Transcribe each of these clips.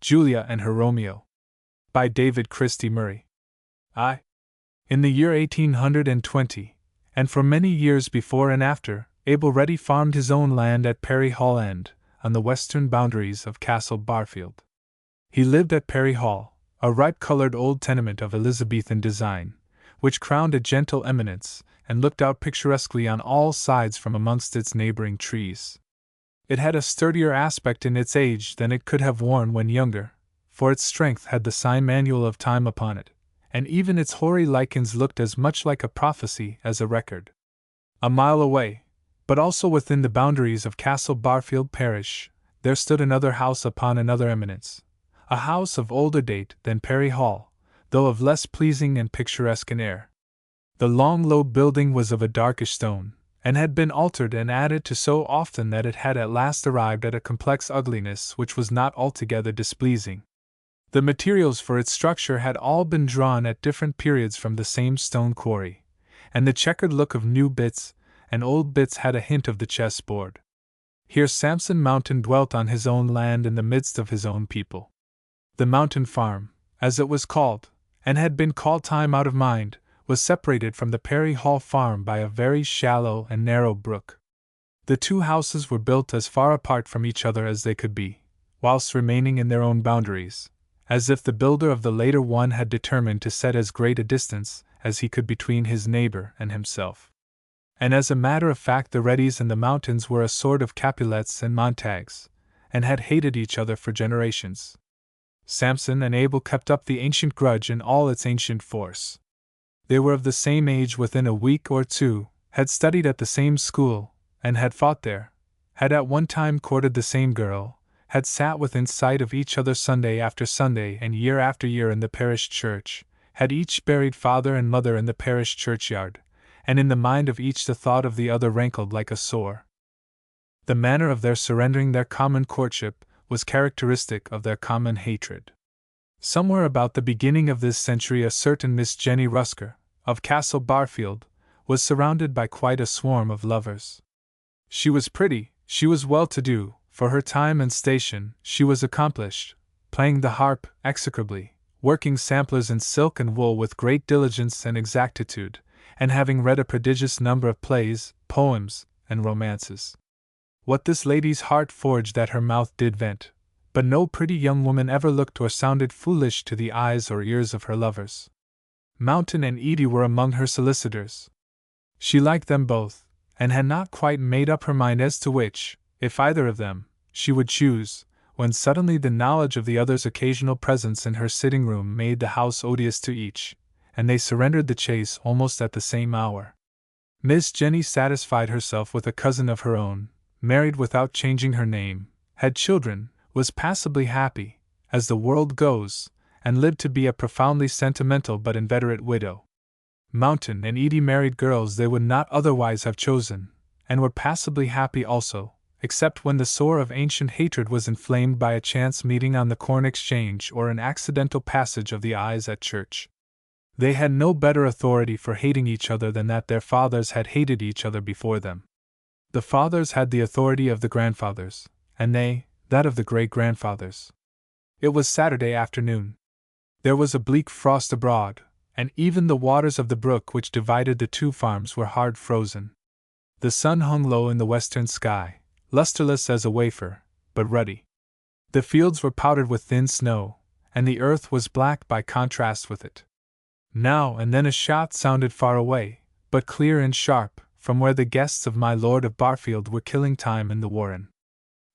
Julia and Her Romeo. By David Christie Murray. In the year 1820, and for many years before and after, Abel Ready farmed his own land at Perry Hall End, on the western boundaries of Castle Barfield. He lived at Perry Hall, a ripe-colored old tenement of Elizabethan design, which crowned a gentle eminence and looked out picturesquely on all sides from amongst its neighboring trees. It had a sturdier aspect in its age than it could have worn when younger, for its strength had the sign manual of time upon it, and even its hoary lichens looked as much like a prophecy as a record. A mile away, but also within the boundaries of Castle Barfield parish, there stood another house upon another eminence, a house of older date than Perry Hall, though of less pleasing and picturesque an air. The long low building was of a darkish stone, and had been altered and added to so often that it had at last arrived at a complex ugliness which was not altogether displeasing. The materials for its structure had all been drawn at different periods from the same stone quarry, and the checkered look of new bits and old bits had a hint of the chessboard. Here Samson Mountain dwelt on his own land in the midst of his own people. The Mountain Farm, as it was called, and had been called time out of mind, was separated from the Perry Hall farm by a very shallow and narrow brook. The two houses were built as far apart from each other as they could be, whilst remaining in their own boundaries, as if the builder of the later one had determined to set as great a distance as he could between his neighbor and himself. And as a matter of fact, the Reddys and the Mountains were a sort of Capulets and Montagues, and had hated each other for generations. Samson and Abel kept up the ancient grudge in all its ancient force. They were of the same age within a week or two, had studied at the same school, and had fought there, had at one time courted the same girl, had sat within sight of each other Sunday after Sunday and year after year in the parish church, had each buried father and mother in the parish churchyard, and in the mind of each the thought of the other rankled like a sore. The manner of their surrendering their common courtship was characteristic of their common hatred. Somewhere about the beginning of this century a certain Miss Jenny Rusker, of Castle Barfield, was surrounded by quite a swarm of lovers. She was pretty, she was well-to-do, for her time and station, she was accomplished, playing the harp execrably, working samplers in silk and wool with great diligence and exactitude, and having read a prodigious number of plays, poems, and romances. What this lady's heart forged that her mouth did vent, but no pretty young woman ever looked or sounded foolish to the eyes or ears of her lovers. Mountain and Edie were among her solicitors. She liked them both, and had not quite made up her mind as to which, if either of them, she would choose, when suddenly the knowledge of the other's occasional presence in her sitting-room made the house odious to each, and they surrendered the chase almost at the same hour. Miss Jenny satisfied herself with a cousin of her own, married without changing her name, had children, was passably happy, as the world goes, and lived to be a profoundly sentimental but inveterate widow. Mountain and Edie married girls they would not otherwise have chosen, and were passably happy also, except when the sore of ancient hatred was inflamed by a chance meeting on the Corn Exchange or an accidental passage of the eyes at church. They had no better authority for hating each other than that their fathers had hated each other before them. The fathers had the authority of the grandfathers, and they, that of the great-grandfathers. It was Saturday afternoon. There was a bleak frost abroad, and even the waters of the brook which divided the two farms were hard frozen. The sun hung low in the western sky, lusterless as a wafer, but ruddy. The fields were powdered with thin snow, and the earth was black by contrast with it. Now and then a shot sounded far away, but clear and sharp, from where the guests of my Lord of Barfield were killing time in the warren.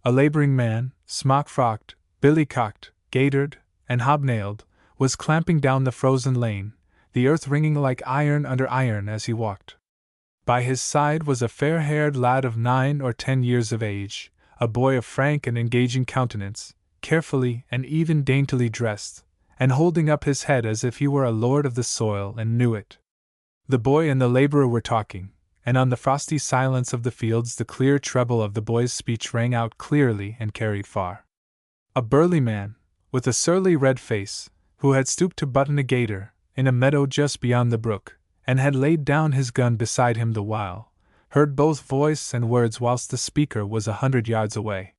A laboring man, smock-frocked, billy-cocked, gaitered, and hobnailed, was clamping down the frozen lane, the earth ringing like iron under iron as he walked. By his side was a fair-haired lad of 9 or 10 years of age, a boy of frank and engaging countenance, carefully and even daintily dressed, and holding up his head as if he were a lord of the soil and knew it. The boy and the laborer were talking, and on the frosty silence of the fields the clear treble of the boy's speech rang out clearly and carried far. A burly man, with a surly red face, who had stooped to button a gaiter, in a meadow just beyond the brook, and had laid down his gun beside him the while, heard both voice and words whilst the speaker was 100 yards away.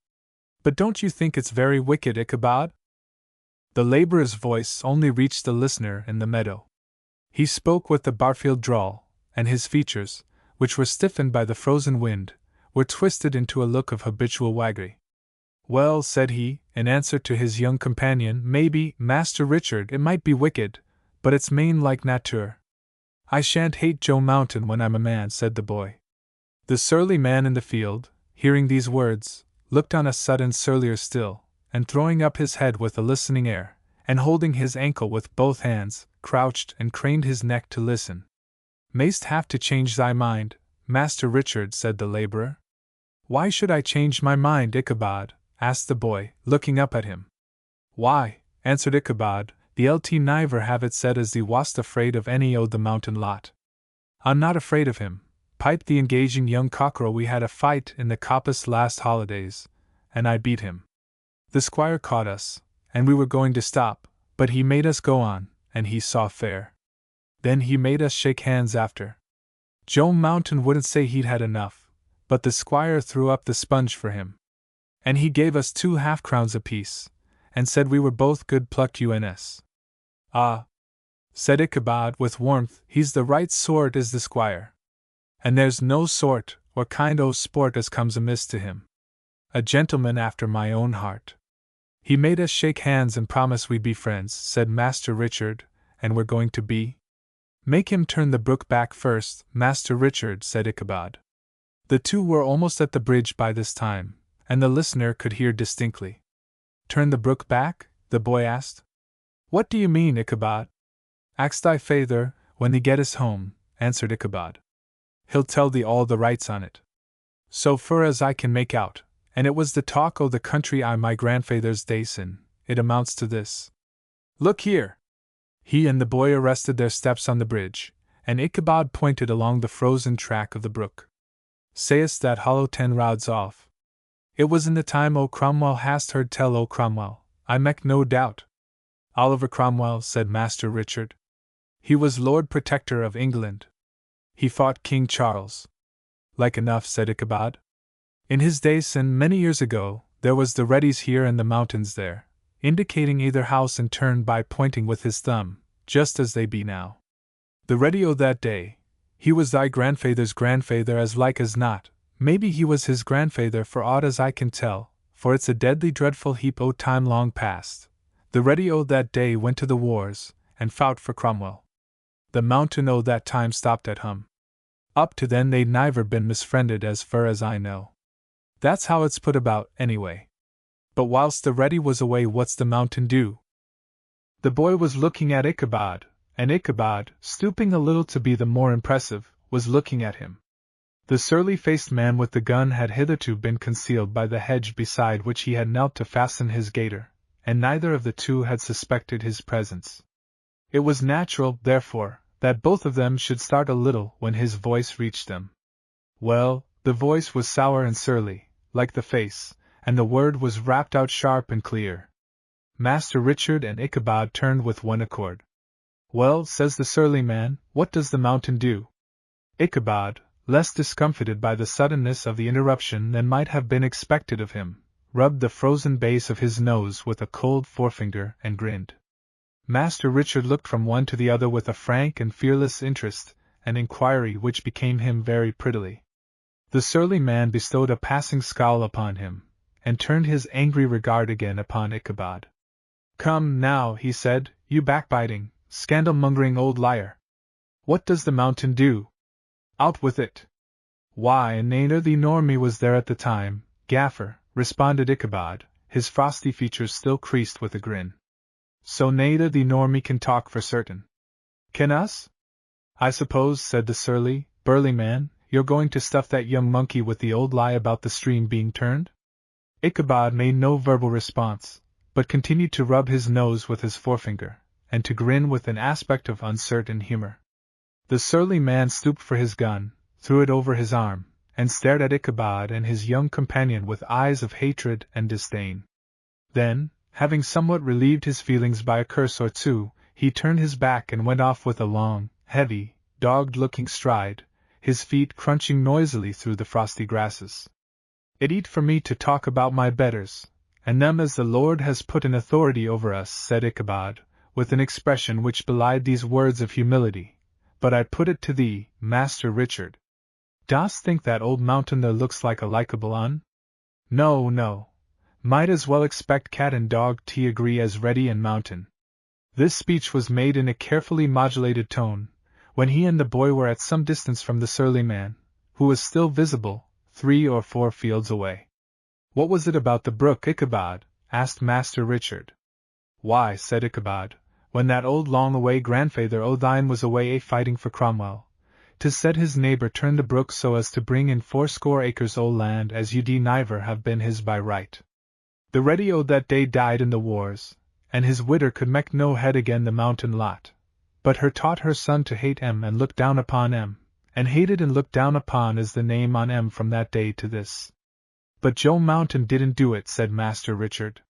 "But don't you think it's very wicked, Ichabod?" The laborer's voice only reached the listener in the meadow. He spoke with the Barfield drawl, and his features, which were stiffened by the frozen wind, were twisted into a look of habitual waggery. "Well," said he, in answer to his young companion, "maybe, Master Richard, it might be wicked, but it's main like nature." "I shan't hate Joe Mountain when I'm a man," said the boy. The surly man in the field, hearing these words, looked on a sudden surlier still, and throwing up his head with a listening air, and holding his ankle with both hands, crouched and craned his neck to listen. "Mayst have to change thy mind, Master Richard," said the laborer. "Why should I change my mind, Ichabod?" asked the boy, looking up at him. "Why," answered Ichabod, "the Lt niver have it said as thee wast afraid of any o' the mountain lot." "I'm not afraid of him," piped the engaging young cockerel. "We had a fight in the coppice last holidays, and I beat him. The squire caught us, and we were going to stop, but he made us go on, and he saw fair. Then he made us shake hands after. Joe Mountain wouldn't say he'd had enough, but the squire threw up the sponge for him. And he gave us 2 half-crowns apiece, and said we were both good plucked uns. "Ah," said Ichabod with warmth, "he's the right sort is the squire. And there's no sort or kind o' sport as comes amiss to him. A gentleman after my own heart." "He made us shake hands and promise we'd be friends," said Master Richard, "and we're going to be." "Make him turn the brook back first, Master Richard," said Ichabod. The two were almost at the bridge by this time, and the listener could hear distinctly. "Turn the brook back?" the boy asked. "What do you mean, Ichabod?" "Ax thy feyther, when thee gettest home," answered Ichabod. "He'll tell thee all the rights on it. So fur as I can make out, and it was the talk o' the country I my grandfeyther's days in, it amounts to this. Look here!" He and the boy arrested their steps on the bridge, and Ichabod pointed along the frozen track of the brook. "Sayest that hollow 10 rods off? It was in the time o' Cromwell. Hast heard tell o' Cromwell, I mek no doubt." "Oliver Cromwell," said Master Richard. "He was Lord Protector of England. He fought King Charles." "Like enough," said Ichabod. "In his days and many years ago, there was the Reddies here and the mountains there," indicating either house in turn by pointing with his thumb, "just as they be now. The Reddy o' that day, he was thy grandfeyther's grandfeyther as like as not. Maybe he was his grandfeyther for aught as I can tell, for it's a deadly dreadful heap o' time long past. The Reddy o' that day went to the wars, and fought for Cromwell. The Mountain o' that time stopped at Hum. Up to then they'd niver been misfriended as fur as I know. That's how it's put about, anyway. But whilst the Reddy was away, what's the Mountain do?" The boy was looking at Ichabod, and Ichabod, stooping a little to be the more impressive, was looking at him. The surly-faced man with the gun had hitherto been concealed by the hedge beside which he had knelt to fasten his gaiter, and neither of the two had suspected his presence. It was natural, therefore, that both of them should start a little when his voice reached them. Well, the voice was sour and surly, like the face, and the word was rapped out sharp and clear. Master Richard and Ichabod turned with one accord. "Well," says the surly man, "what does the Mountain do?" Ichabod, less discomfited by the suddenness of the interruption than might have been expected of him, rubbed the frozen base of his nose with a cold forefinger and grinned. Master Richard looked from one to the other with a frank and fearless interest, an inquiry which became him very prettily. The surly man bestowed a passing scowl upon him, and turned his angry regard again upon Ichabod. "Come, now," he said, "you backbiting, scandal-mongering old liar! What does the Mountain do? Out with it!" "Why, nayther thee nor me was there at the time, Gaffer," responded Ichabod, his frosty features still creased with a grin. "So nayther thee nor me can talk for certain." "Can us? I suppose," said the surly, burly man, "you're going to stuff that young monkey with the old lie about the stream being turned?" Ichabod made no verbal response, but continued to rub his nose with his forefinger, and to grin with an aspect of uncertain humor. The surly man stooped for his gun, threw it over his arm, and stared at Ichabod and his young companion with eyes of hatred and disdain. Then, having somewhat relieved his feelings by a curse or two, he turned his back and went off with a long, heavy, dogged-looking stride, his feet crunching noisily through the frosty grasses. "It eat for me to talk about my betters, And them as the Lord has put in authority over us, said Ichabod, with an expression which belied these words of humility. But I put it to thee, Master Richard. Dost think that old mountain there looks like a likeable un? No, no. Might as well expect cat and dog to agree as ready and mountain. This speech was made in a carefully modulated tone, when he and the boy were at some distance from the surly man, who was still visible, 3 or 4 fields away. What was it about the brook, Ichabod? Asked Master Richard. Why, said Ichabod, when that old long-away grandfather o' thine was away a-fighting for Cromwell, 'tis said his neighbour turned the brook so as to bring in 80 acres o' land as you'd never have been his by right. The ready o' that day died in the wars, and his widder could mek no head again the mountain lot, but her taught her son to hate and look down upon and hated and looked down upon is the name on from that day to this. But Joe Mountain didn't do it, said Master Richard.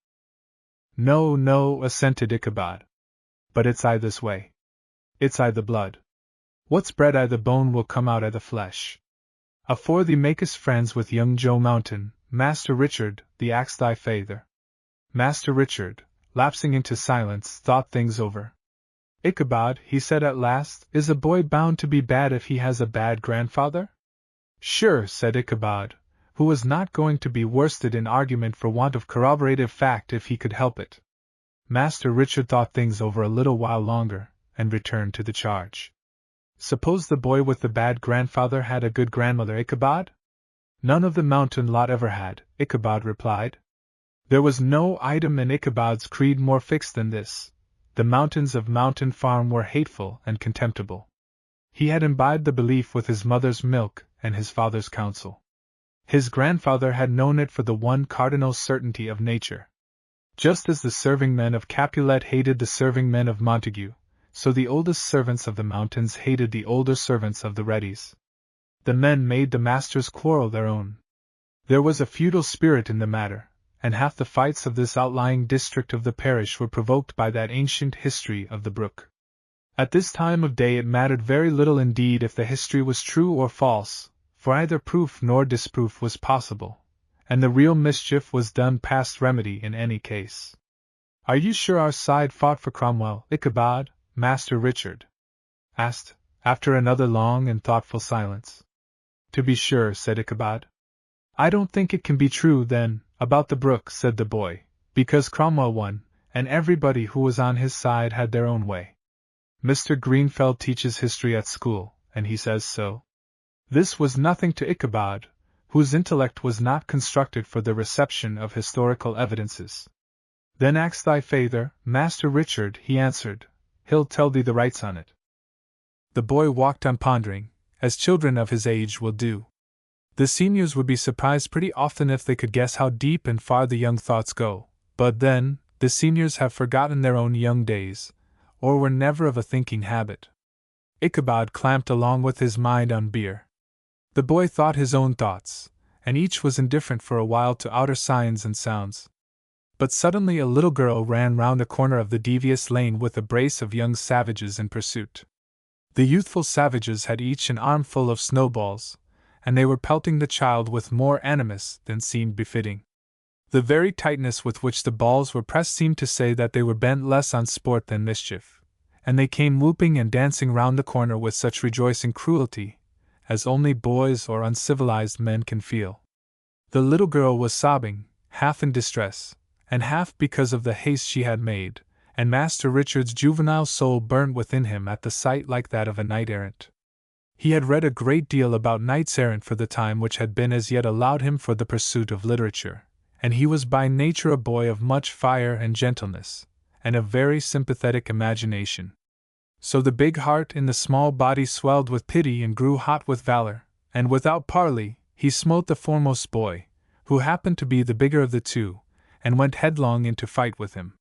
No, no, assented Ichabod. But it's I this way. It's I the blood. What's bred I the bone will come out I the flesh. Afore thee makest friends with young Joe Mountain, Master Richard, thee axe thy feyther. Master Richard, lapsing into silence, thought things over. Ichabod, he said at last, is a boy bound to be bad if he has a bad grandfather? Sure, said Ichabod, who was not going to be worsted in argument for want of corroborative fact if he could help it. Master Richard thought things over a little while longer, and returned to the charge. Suppose the boy with the bad grandfather had a good grandmother, Ichabod? None of the mountain lot ever had, Ichabod replied. There was no item in Ichabod's creed more fixed than this. The mountains of Mountain Farm were hateful and contemptible. He had imbibed the belief with his mother's milk and his father's counsel. His grandfather had known it for the one cardinal certainty of nature. Just as the serving men of Capulet hated the serving men of Montague, so the oldest servants of the mountains hated the older servants of the Reddys. The men made the master's quarrel their own. There was a feudal spirit in the matter, and half the fights of this outlying district of the parish were provoked by that ancient history of the brook. At this time of day it mattered very little indeed if the history was true or false, for either proof nor disproof was possible, and the real mischief was done past remedy in any case. Are you sure our side fought for Cromwell, Ichabod? Master Richard asked, after another long and thoughtful silence. To be sure, said Ichabod. I don't think it can be true, then, about the brook, said the boy, because Cromwell won, and everybody who was on his side had their own way. Mr. Greenfeld teaches history at school, and he says so. This was nothing to Ichabod, whose intellect was not constructed for the reception of historical evidences. Then axe thy feyther, Master Richard, he answered. He'll tell thee the rights on it. The boy walked on pondering, as children of his age will do. The seniors would be surprised pretty often if they could guess how deep and far the young thoughts go, but then, the seniors have forgotten their own young days, or were never of a thinking habit. Ichabod clamped along with his mind on beer. The boy thought his own thoughts, and each was indifferent for a while to outer signs and sounds. But suddenly a little girl ran round the corner of the devious lane with a brace of young savages in pursuit. The youthful savages had each an armful of snowballs, and they were pelting the child with more animus than seemed befitting. The very tightness with which the balls were pressed seemed to say that they were bent less on sport than mischief, and they came whooping and dancing round the corner with such rejoicing cruelty as only boys or uncivilized men can feel. The little girl was sobbing, half in distress, and half because of the haste she had made, and Master Richard's juvenile soul burnt within him at the sight like that of a knight-errant. He had read a great deal about knights-errant for the time which had been as yet allowed him for the pursuit of literature, and he was by nature a boy of much fire and gentleness, and a very sympathetic imagination. So the big heart in the small body swelled with pity and grew hot with valor, and without parley, he smote the foremost boy, who happened to be the bigger of the two, and went headlong into fight with him.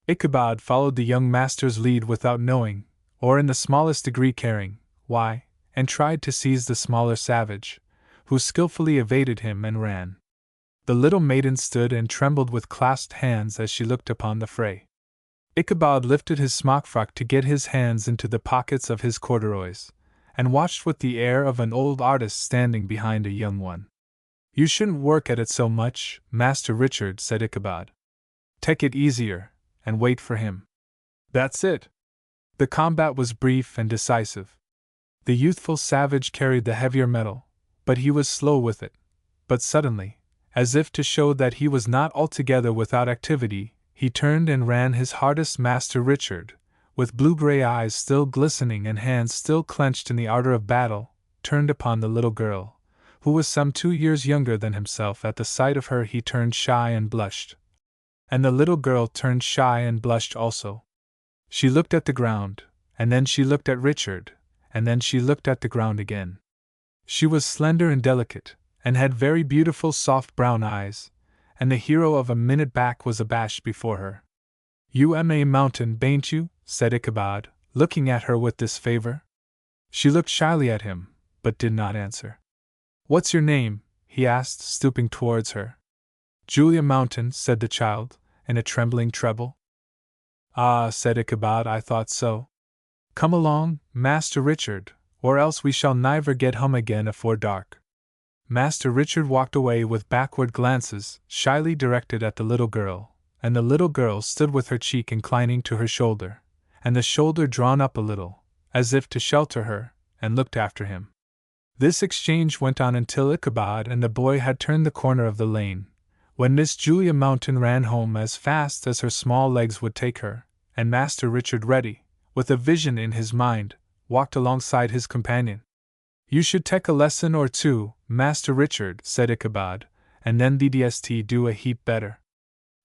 Ichabod followed the young master's lead without knowing, or in the smallest degree caring, why, and tried to seize the smaller savage, who skillfully evaded him and ran. The little maiden stood and trembled with clasped hands as she looked upon the fray. Ichabod lifted his smock-frock to get his hands into the pockets of his corduroys, and watched with the air of an old artist standing behind a young one. You shouldn't work at it so much, Master Richard, said Ichabod. Take it easier, and wait for him. That's it. The combat was brief and decisive. The youthful savage carried the heavier metal, but he was slow with it. But suddenly, as if to show that he was not altogether without activity, he turned and ran his hardest. Master Richard, with blue-gray eyes still glistening and hands still clenched in the ardor of battle, turned upon the little girl, who was some 2 years younger than himself. At the sight of her he turned shy and blushed. And the little girl turned shy and blushed also. She looked at the ground, and then she looked at Richard, and then she looked at the ground again. She was slender and delicate, and had very beautiful soft brown eyes, and the hero of a minute back was abashed before her. You am a mountain, bain't you? Said Ichabod, looking at her with disfavor. She looked shyly at him, but did not answer. What's your name? He asked, stooping towards her. Julia Mountain, said the child, in a trembling treble. Ah, said Ichabod, I thought so. Come along, Master Richard, or else we shall never get home again afore dark. Master Richard walked away with backward glances, shyly directed at the little girl, and the little girl stood with her cheek inclining to her shoulder, and the shoulder drawn up a little, as if to shelter her, and looked after him. This exchange went on until Ichabod and the boy had turned the corner of the lane, when Miss Julia Mountain ran home as fast as her small legs would take her, and Master Richard, ready, with a vision in his mind, walked alongside his companion. You should take a lesson or two, Master Richard, said Ichabod, and then thed'st do a heap better.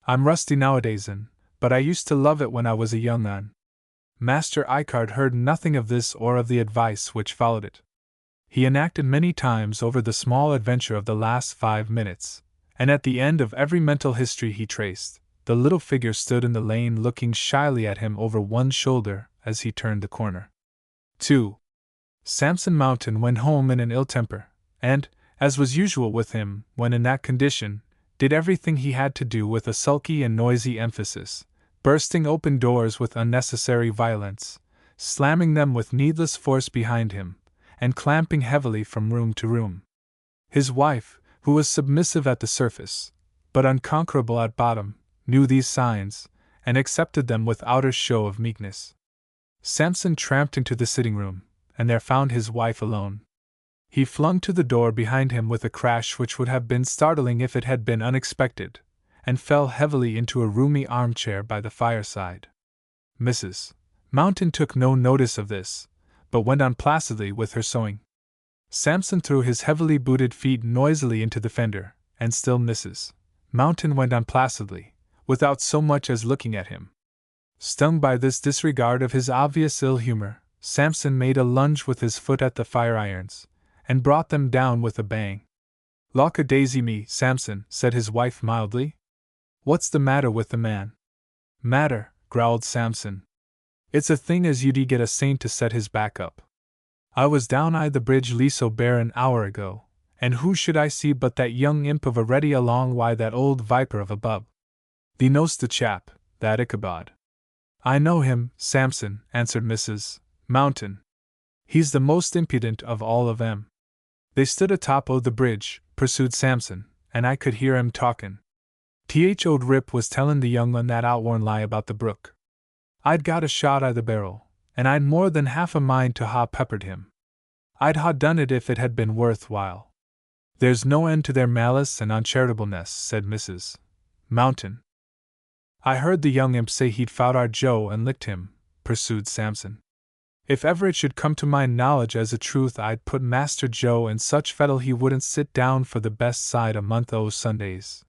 I'm rusty nowadays, but I used to love it when I was a young un. Master Ichabod heard nothing of this or of the advice which followed it. He enacted many times over the small adventure of the last 5 minutes, and at the end of every mental history he traced, the little figure stood in the lane looking shyly at him over one shoulder as he turned the corner. 2. Samson Mountain went home in an ill temper, and, as was usual with him when in that condition, did everything he had to do with a sulky and noisy emphasis, bursting open doors with unnecessary violence, slamming them with needless force behind him, and clamping heavily from room to room. His wife, who was submissive at the surface, but unconquerable at bottom, knew these signs, and accepted them with outer show of meekness. Samson tramped into the sitting-room, and there found his wife alone. He flung to the door behind him with a crash which would have been startling if it had been unexpected, and fell heavily into a roomy armchair by the fireside. Mrs. Mountain took no notice of this, but went on placidly with her sewing. Samson threw his heavily booted feet noisily into the fender, and still Mrs. Mountain went on placidly, without so much as looking at him. Stung by this disregard of his obvious ill humor, Samson made a lunge with his foot at the fire irons, and brought them down with a bang. "Lack-a-daisy me, Samson," said his wife mildly. "What's the matter with the man?" "Matter," growled Samson. "It's a thing as you'd get a saint to set his back up. I was down the bridge Leso Bear an hour ago, and who should I see but that young imp of a ready along that old viper of a bub. Thee knows the chap, that Ichabod." "I know him, Samson," answered Mrs. Mountain. "He's the most impudent of all of 'em." "They stood atop o' the bridge," pursued Samson, "and I could hear 'em talkin'. Old Rip was tellin' the young un that outworn lie about the brook. I'd got a shot the barrel, and I'd more than half a mind to ha' peppered him. I'd ha' done it if it had been worth while." "There's no end to their malice and uncharitableness," said Mrs. Mountain. "I heard the young imp say he'd fout our Joe and licked him," pursued Samson. "If ever it should come to my knowledge as a truth, I'd put Master Joe in such fettle he wouldn't sit down for the best side a month o' Sundays."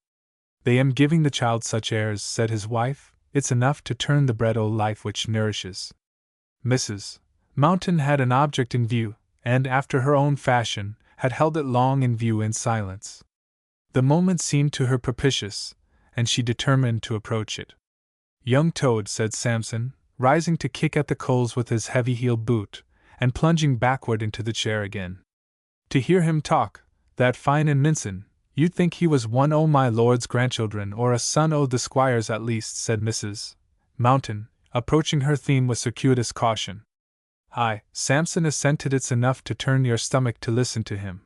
"They am giving the child such airs," said his wife, "it's enough to turn the bread o' life which nourishes." Mrs. Mountain had an object in view, and, after her own fashion, had held it long in view in silence. The moment seemed to her propitious, and she determined to approach it. "Young toad," said Samson, rising to kick at the coals with his heavy-heeled boot, and plunging backward into the chair again. "To hear him talk, that fine and mincin', you'd think he was one o' my lord's grandchildren, or a son o' the squire's at least," said Mrs. Mountain, approaching her theme with circuitous caution. "Aye," Samson assented, "it's enough to turn your stomach to listen to him.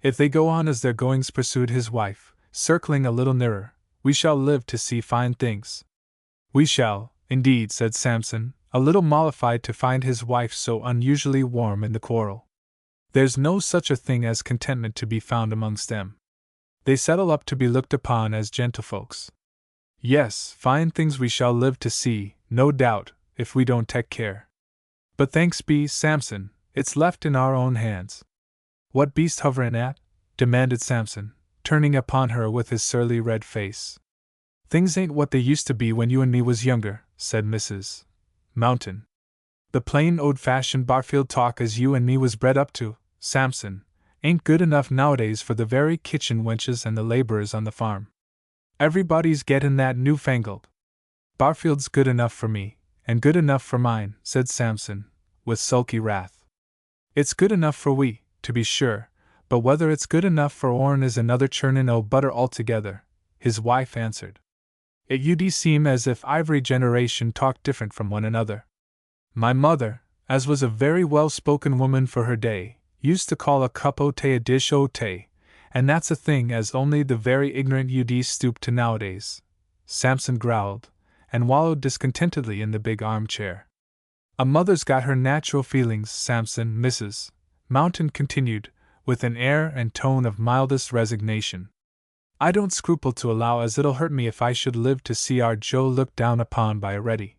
If they go on as their goings, pursued his wife, circling a little nearer, we shall live to see fine things. We shall, indeed, said Samson, a little mollified to find his wife so unusually warm in the quarrel. There's no such a thing as contentment to be found amongst them. They settle up to be looked upon as gentlefolks. Yes, fine things we shall live to see, no doubt, if we don't take care. But thanks be, Samson, it's left in our own hands. What beast hovering at? Demanded Samson, turning upon her with his surly red face. Things ain't what they used to be when you and me was younger, said Mrs. Mountain. The plain old-fashioned Barfield talk as you and me was bred up to, Samson, ain't good enough nowadays for the very kitchen wenches and the laborers on the farm. Everybody's gettin' that newfangled. Barfield's good enough for me, and good enough for mine, said Samson, with sulky wrath. It's good enough for we, to be sure, but whether it's good enough for Orrin is another churnin' o' butter altogether, his wife answered. It ud seem as if ivory generation talked different from one another. My mother, as was a very well-spoken woman for her day, used to call a cup o' tea a dish o' tea, and that's a thing as only the very ignorant ud stoop to nowadays. Samson growled, and wallowed discontentedly in the big armchair. A mother's got her natural feelings, Samson, Mrs. Mountain continued, with an air and tone of mildest resignation. I don't scruple to allow as it'll hurt me if I should live to see our Joe looked down upon by a ready.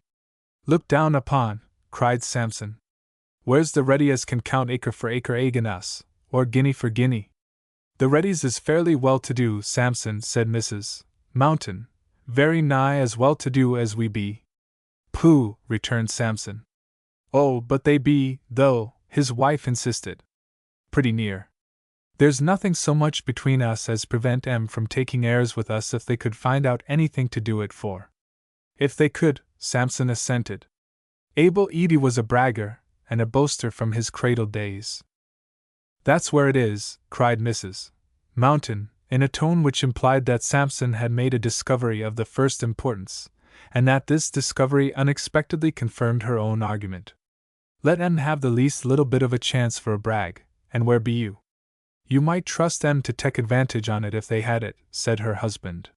Looked down upon, cried Samson. Where's the ready as can count acre for acre agin us, or guinea for guinea? The readies is fairly well-to-do, Samson, said Mrs. Mountain, very nigh as well-to-do as we be. Pooh, returned Samson. Oh, but they be, though, his wife insisted. Pretty near. There's nothing so much between us as prevent 'em from taking airs with us if they could find out anything to do it for. If they could, Samson assented. Abel Edie was a bragger, and a boaster from his cradle days. That's where it is, cried Mrs. Mountain, in a tone which implied that Samson had made a discovery of the first importance, and that this discovery unexpectedly confirmed her own argument. Let 'em have the least little bit of a chance for a brag, and where be you? You might trust them to take advantage on it if they had it, said her husband.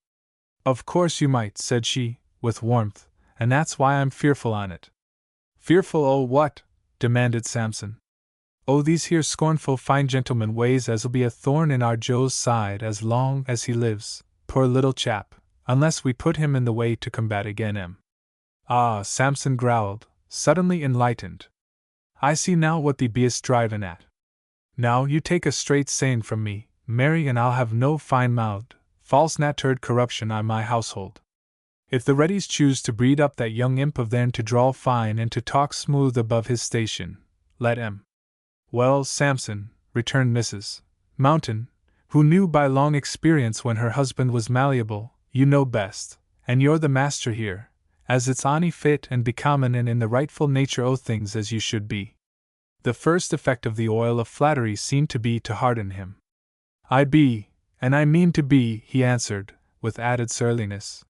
Of course you might, said she, with warmth, and that's why I'm fearful on it. Fearful o' what? Demanded Samson. Oh, these here scornful fine gentleman ways as'll be a thorn in our Joe's side as long as he lives, poor little chap, unless we put him in the way to combat again 'em. Ah, Samson growled, suddenly enlightened. I see now what thee be'st drivin' at. Now you take a straight saying from me, Mary, and I'll have no fine-mouthed, false-natured corruption on my household. If the Reddys choose to breed up that young imp of theirs to drawl fine and to talk smooth above his station, let 'em. Well, Samson, returned Mrs. Mountain, who knew by long experience when her husband was malleable, you know best, and you're the master here, as it's ony fit and becomin' and in the rightful nature o' things as you should be. The first effect of the oil of flattery seemed to be to harden him. I be, and I mean to be, he answered, with added surliness.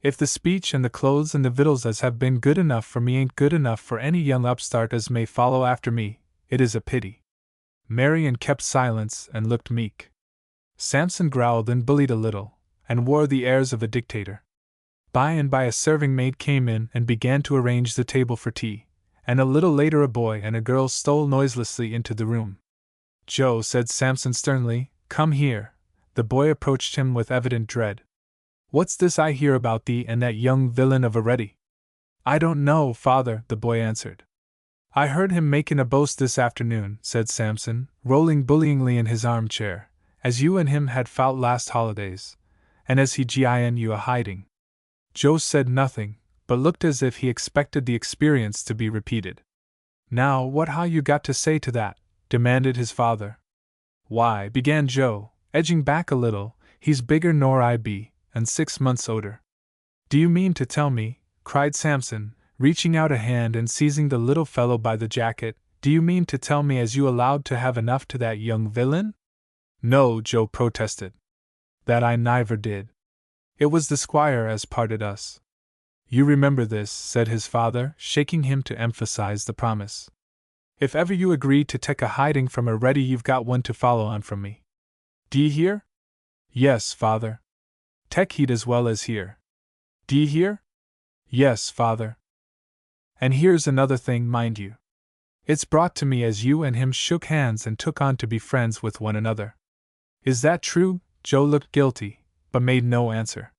If the speech and the clothes and the victuals as have been good enough for me ain't good enough for any young upstart as may follow after me, it is a pity. Marian kept silence and looked meek. Samson growled and bullied a little, and wore the airs of a dictator. By and by a serving-maid came in and began to arrange the table for tea, and a little later a boy and a girl stole noiselessly into the room. Joe, said Samson sternly, come here. The boy approached him with evident dread. What's this I hear about thee and that young villain of a Reddy? I don't know, father, the boy answered. I heard him making a boast this afternoon, said Samson, rolling bullyingly in his armchair, as you and him had fout last holidays, and as he gin you a hiding. Joe said nothing, but looked as if he expected the experience to be repeated. Now, what ha' you got to say to that? Demanded his father. Why, began Joe, edging back a little, he's bigger nor I be, and 6 months older. Do you mean to tell me, cried Samson, reaching out a hand and seizing the little fellow by the jacket, do you mean to tell me as you allowed to have enough to that young villain? No, Joe protested. That I niver did. It was the squire as parted us. You remember this, said his father, shaking him to emphasize the promise. If ever you agree to take a hiding from a Reddy, you've got one to follow on from me. D'ye hear? Yes, father. Take heed as well as hear. D'ye hear? Yes, father. And here's another thing, mind you. It's brought to me as you and him shook hands and took on to be friends with one another. Is that true? Joe looked guilty, but made no answer.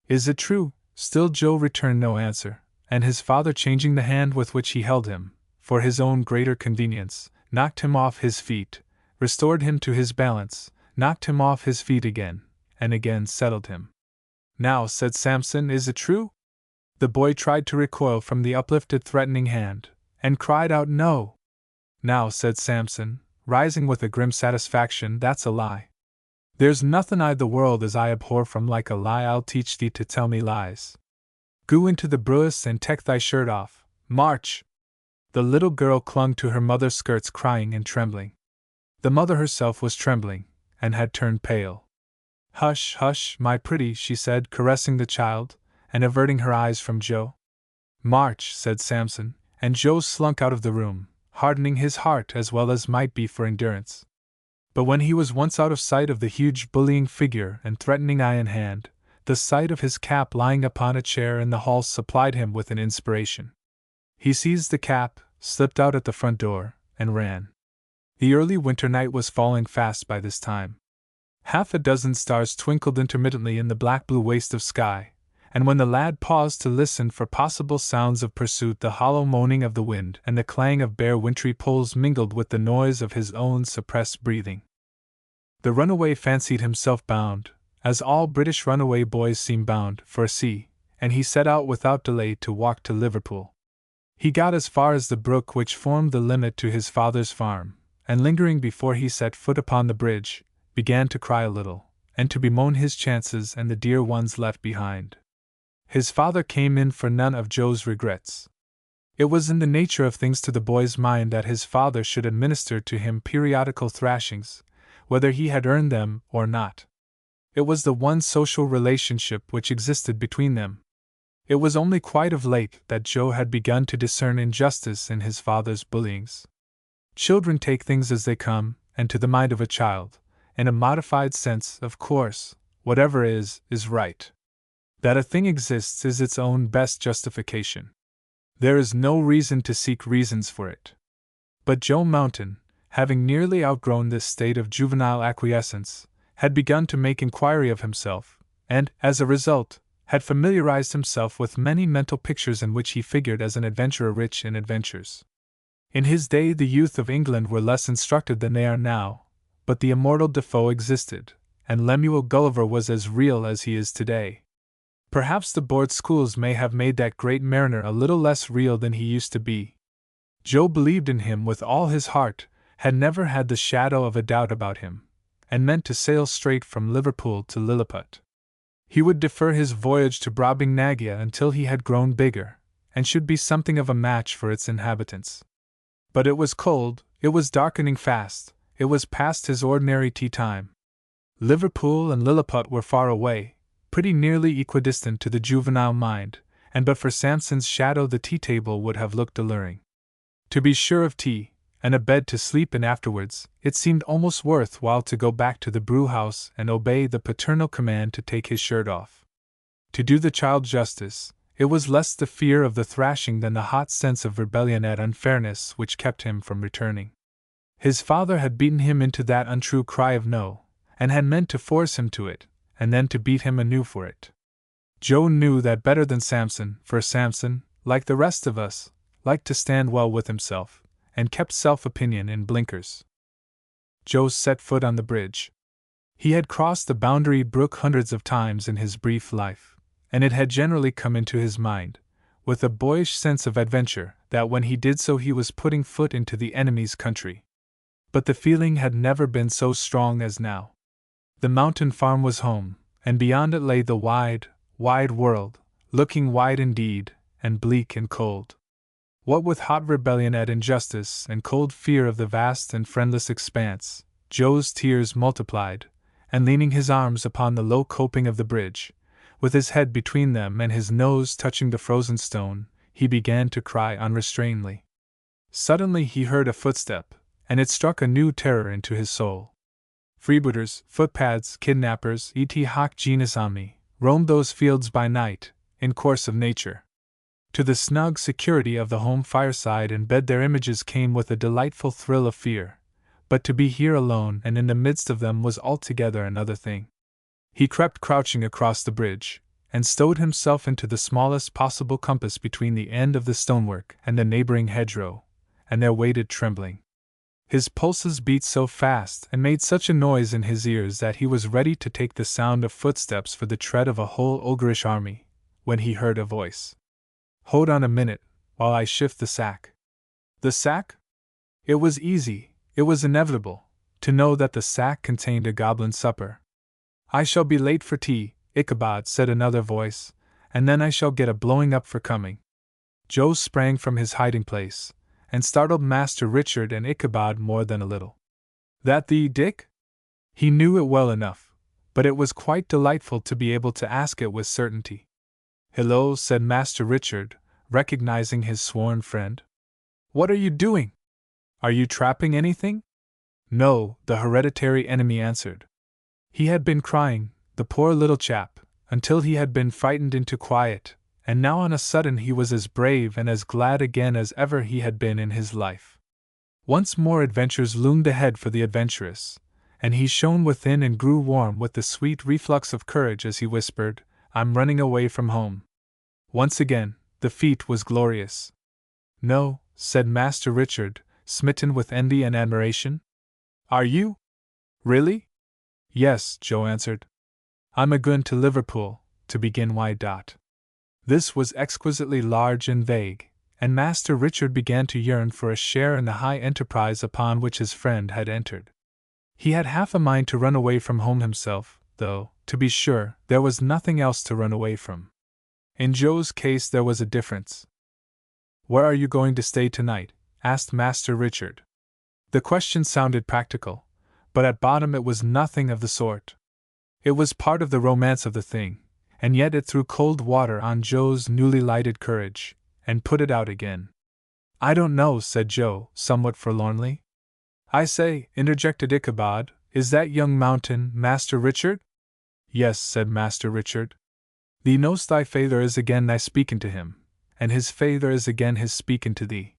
Is it true? Still Joe returned no answer, and his father, changing the hand with which he held him, for his own greater convenience, knocked him off his feet, restored him to his balance, knocked him off his feet again, and again settled him. Now, said Samson, is it true? The boy tried to recoil from the uplifted threatening hand, and cried out, no. Now, said Samson, rising with a grim satisfaction, that's a lie. There's nothin' I the world as I abhor from like a lie. I'll teach thee to tell me lies. Go into the brewis and take thy shirt off. March! The little girl clung to her mother's skirts, crying and trembling. The mother herself was trembling, and had turned pale. Hush, hush, my pretty, she said, caressing the child, and averting her eyes from Joe. March, said Samson, and Joe slunk out of the room, hardening his heart as well as might be for endurance. But when he was once out of sight of the huge bullying figure and threatening eye in hand, the sight of his cap lying upon a chair in the hall supplied him with an inspiration. He seized the cap, slipped out at the front door, and ran. The early winter night was falling fast by this time. Half a dozen stars twinkled intermittently in the black-blue waste of sky, and when the lad paused to listen for possible sounds of pursuit, the hollow moaning of the wind and the clang of bare wintry poles mingled with the noise of his own suppressed breathing. The runaway fancied himself bound, as all British runaway boys seem bound, for sea, and he set out without delay to walk to Liverpool. He got as far as the brook which formed the limit to his father's farm, and lingering before he set foot upon the bridge, began to cry a little, and to bemoan his chances and the dear ones left behind. His father came in for none of Joe's regrets. It was in the nature of things to the boy's mind that his father should administer to him periodical thrashings, whether he had earned them or not. It was the one social relationship which existed between them. It was only quite of late that Joe had begun to discern injustice in his father's bullyings. Children take things as they come, and to the mind of a child, in a modified sense, of course, whatever is right. That a thing exists is its own best justification. There is no reason to seek reasons for it. But Joe Mountain, having nearly outgrown this state of juvenile acquiescence, had begun to make inquiry of himself, and, as a result, had familiarized himself with many mental pictures in which he figured as an adventurer rich in adventures. In his day the youth of England were less instructed than they are now, but the immortal Defoe existed, and Lemuel Gulliver was as real as he is today. Perhaps the board schools may have made that great mariner a little less real than he used to be. Joe believed in him with all his heart, had never had the shadow of a doubt about him, and meant to sail straight from Liverpool to Lilliput. He would defer his voyage to Brobdingnag until he had grown bigger, and should be something of a match for its inhabitants. But it was cold, it was darkening fast, it was past his ordinary tea time. Liverpool and Lilliput were far away, pretty nearly equidistant to the juvenile mind, and but for Samson's shadow the tea-table would have looked alluring. To be sure of tea, and a bed to sleep in afterwards, it seemed almost worth while to go back to the brew-house and obey the paternal command to take his shirt off. To do the child justice, it was less the fear of the thrashing than the hot sense of rebellion at unfairness which kept him from returning. His father had beaten him into that untrue cry of no, and had meant to force him to it, and then to beat him anew for it. Joe knew that better than Samson, for Samson, like the rest of us, liked to stand well with himself, and kept self-opinion in blinkers. Joe set foot on the bridge. He had crossed the Boundary Brook hundreds of times in his brief life, and it had generally come into his mind, with a boyish sense of adventure, that when he did so he was putting foot into the enemy's country. But the feeling had never been so strong as now. The mountain farm was home, and beyond it lay the wide, wide world, looking wide indeed, and bleak and cold. What with hot rebellion at injustice and cold fear of the vast and friendless expanse, Joe's tears multiplied, and leaning his arms upon the low coping of the bridge, with his head between them and his nose touching the frozen stone, he began to cry Freebooters, footpads, kidnappers, et hoc genus omni, roamed those fields by night, in course of nature. To the snug security of the home fireside and bed their images came with a delightful thrill of fear, but to be here alone and in the midst of them was altogether another thing. He crept crouching across the bridge, and stowed himself into the smallest possible compass between the end of the stonework and the neighboring hedgerow, and there waited trembling. His pulses beat so fast and made such a noise in his ears that he was ready to take the sound of footsteps for the tread of a whole ogreish army, when he heard a voice. "Hold on a minute, while I shift the sack." The sack? It was easy, it was inevitable, to know that the sack contained a goblin supper. "I shall be late for tea, Ichabod," said another voice, "and then I shall get a blowing up for coming." Joe sprang from his hiding place, and startled Master Richard and Ichabod more than a little. "That thee, Dick?" He knew it well enough, but it was quite delightful to be able to ask it with certainty. "Hello," said Master Richard, recognizing his sworn friend. "What are you doing? Are you trapping anything?" "No," the hereditary enemy answered. He had been crying, the poor little chap, until he had been frightened into quiet, and now on a sudden he was as brave and as glad again as ever he had been in his life. Once more adventures loomed ahead for the adventurous, and he shone within and grew warm with the sweet reflux of courage as he whispered, "I'm running away from home." Once again, the feat was glorious. "No," said Master Richard, smitten with envy and admiration. "Are you? Really?" "Yes," Joe answered. "I'm a-goin' to Liverpool, to begin why dot." This was exquisitely large and vague, and Master Richard began to yearn for a share in the high enterprise upon which his friend had entered. He had half a mind to run away from home himself, though, to be sure, there was nothing else to run away from. In Joe's case there was a difference. "Where are you going to stay tonight?" asked Master Richard. The question sounded practical, but at bottom it was nothing of the sort. It was part of the romance of the thing, and yet it threw cold water on Joe's newly lighted courage, and put it out again. "I don't know," said Joe, somewhat forlornly. "I say," interjected Ichabod, "is that young mountain Master Richard?" "Yes," said Master Richard. "Thee knows thy feyther is again thy speaking to him, and his feyther is again his speaking to thee."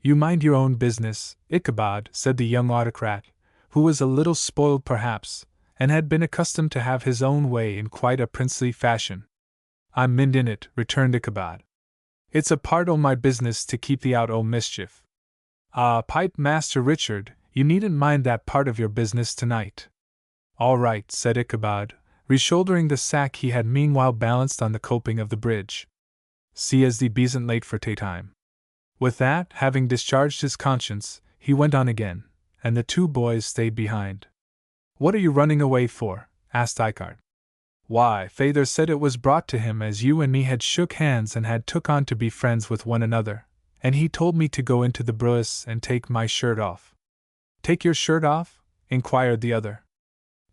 "You mind your own business, Ichabod," said the young autocrat, who was a little spoiled perhaps, and had been accustomed to have his own way in quite a princely fashion. "I'm mind in it," returned Ichabod. "It's a part o' my business to keep thee out o' mischief." "Ah," piped Master Richard, "you needn't mind that part of your business tonight." "All right," said Ichabod, reshouldering the sack he had meanwhile balanced on the coping of the bridge. "See as thee beesn't late for tea time." With that, having discharged his conscience, he went on again, and the two boys stayed behind. "What are you running away for?" asked Ichabod. "Why, feyther said it was brought to him as you and me had shook hands and had took on to be friends with one another, and he told me to go into the brewis and take my shirt off." "Take your shirt off?" inquired the other.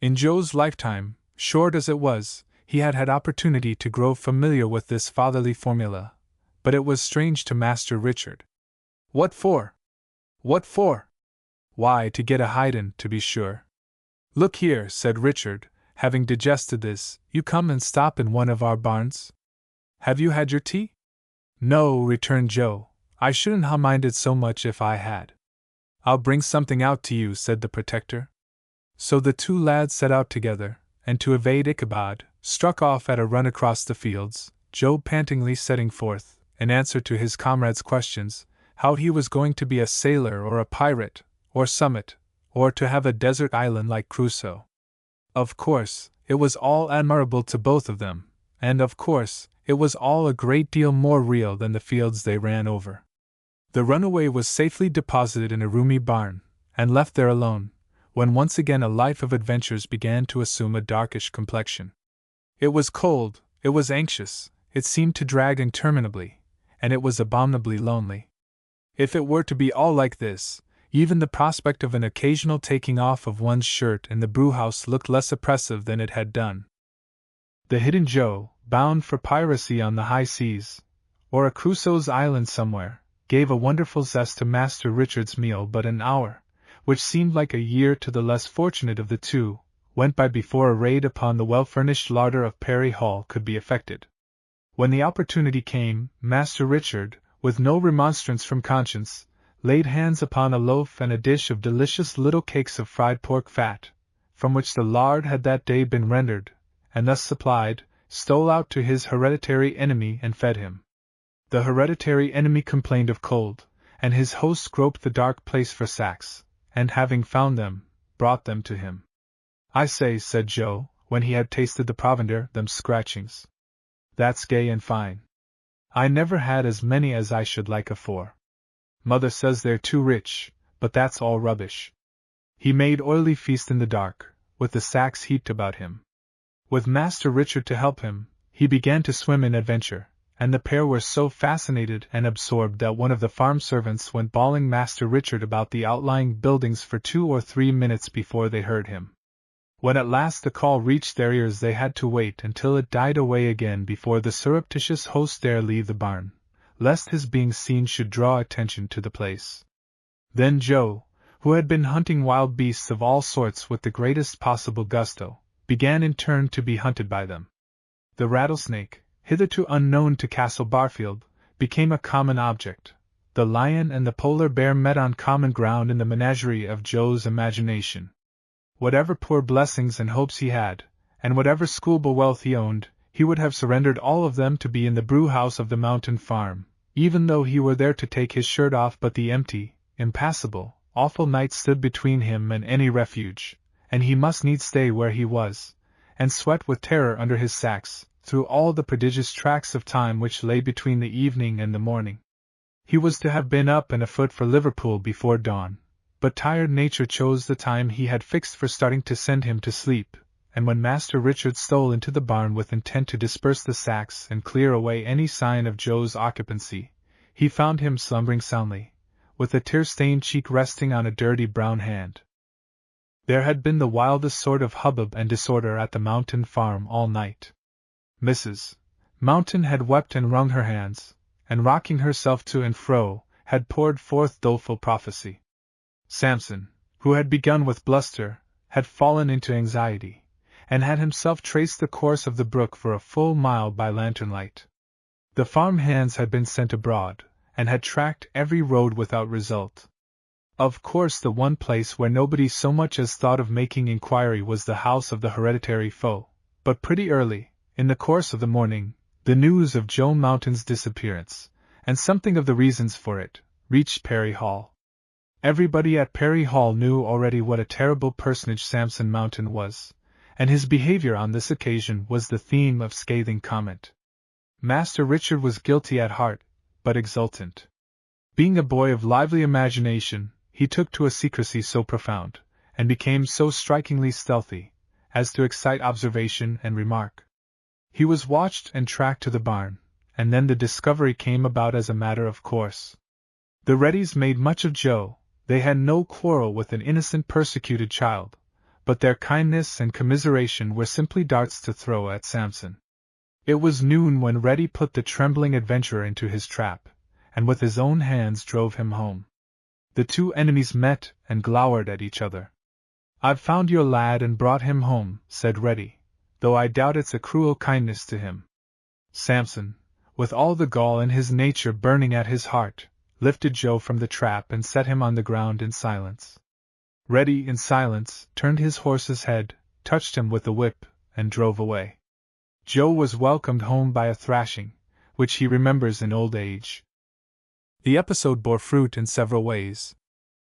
In Joe's lifetime, short as it was, he had had opportunity to grow familiar with this fatherly formula, but it was strange to Master Richard. "What for? What for?" "Why, to get a hidin', to be sure." "Look here," said Richard, having digested this, "you come and stop in one of our barns? Have you had your tea?" "No," returned Joe, "I shouldn't ha' minded so much if I had." "I'll bring something out to you," said the protector. So the two lads set out together, and to evade Ichabod, struck off at a run across the fields, Joe pantingly setting forth, in answer to his comrade's questions, how he was going to be a sailor or a pirate, or summit, or to have a desert island like Crusoe. Of course, it was all admirable to both of them, and of course, it was all a great deal more real than the fields they ran over. The runaway was safely deposited in a roomy barn, and left there alone, when once again a life of adventures began to assume a darkish complexion. It was cold, it was anxious, it seemed to drag interminably, and it was abominably lonely. If it were to be all like this, even the prospect of an occasional taking off of one's shirt in the brewhouse looked less oppressive than it had done. The hidden Joe, bound for piracy on the high seas, or a Crusoe's island somewhere, gave a wonderful zest to Master Richard's meal but an hour, which seemed like a year to the less fortunate of the two, went by before a raid upon the well-furnished larder of Perry Hall could be effected. When the opportunity came, Master Richard, with no remonstrance from conscience, laid hands upon a loaf and a dish of delicious little cakes of fried pork fat, from which the lard had that day been rendered, and thus supplied, stole out to his hereditary enemy and fed him. The hereditary enemy complained of cold, and his host groped the dark place for sacks, and having found them, brought them to him. "I say," said Joe, when he had tasted the provender, "them scratchings. That's gay and fine. I never had as many as I should like afore. Mother says they're too rich, but that's all rubbish." He made oily feast in the dark, with the sacks heaped about him. With Master Richard to help him, he began to swim in adventure, and the pair were so fascinated and absorbed that one of the farm servants went bawling Master Richard about the outlying buildings for 2 or 3 minutes before they heard him. When at last the call reached their ears, they had to wait until it died away again before the surreptitious host dare leave the barn, lest his being seen should draw attention to the place. Then Joe, who had been hunting wild beasts of all sorts with the greatest possible gusto, began in turn to be hunted by them. The rattlesnake, hitherto unknown to Castle Barfield, became a common object. The lion and the polar bear met on common ground in the menagerie of Joe's imagination. Whatever poor blessings and hopes he had, and whatever schoolboy wealth he owned, he would have surrendered all of them to be in the brewhouse of the mountain farm, even though he were there to take his shirt off. But the empty, impassable, awful night stood between him and any refuge, and he must needs stay where he was, and sweat with terror under his sacks, through all the prodigious tracts of time which lay between the evening and the morning. He was to have been up and afoot for Liverpool before dawn, but tired nature chose the time he had fixed for starting to send him to sleep, and when Master Richard stole into the barn with intent to disperse the sacks and clear away any sign of Joe's occupancy, he found him slumbering soundly, with a tear-stained cheek resting on a dirty brown hand. There had been the wildest sort of hubbub and disorder at the Mountain farm all night. Mrs. Mountain had wept and wrung her hands, and rocking herself to and fro, had poured forth doleful prophecy. Samson, who had begun with bluster, had fallen into anxiety, and had himself traced the course of the brook for a full mile by lantern light. The farm hands had been sent abroad, and had tracked every road without result. Of course, the one place where nobody so much as thought of making inquiry was the house of the hereditary foe, but pretty early, in the course of the morning, the news of Joe Mountain's disappearance, and something of the reasons for it, reached Perry Hall. Everybody at Perry Hall knew already what a terrible personage Samson Mountain was, and his behavior on this occasion was the theme of scathing comment. Master Richard was guilty at heart, but exultant. Being a boy of lively imagination, he took to a secrecy so profound, and became so strikingly stealthy, as to excite observation and remark. He was watched and tracked to the barn, and then the discovery came about as a matter of course. The Reddys made much of Joe. They had no quarrel with an innocent persecuted child, but their kindness and commiseration were simply darts to throw at Samson. It was noon when Reddy put the trembling adventurer into his trap, and with his own hands drove him home. The two enemies met and glowered at each other. "I've found your lad and brought him home," said Reddy, "though I doubt it's a cruel kindness to him." Samson, with all the gall in his nature burning at his heart, lifted Joe from the trap and set him on the ground in silence. Reddy, in silence, turned his horse's head, touched him with the whip, and drove away. Joe was welcomed home by a thrashing, which he remembers in old age. The episode bore fruit in several ways.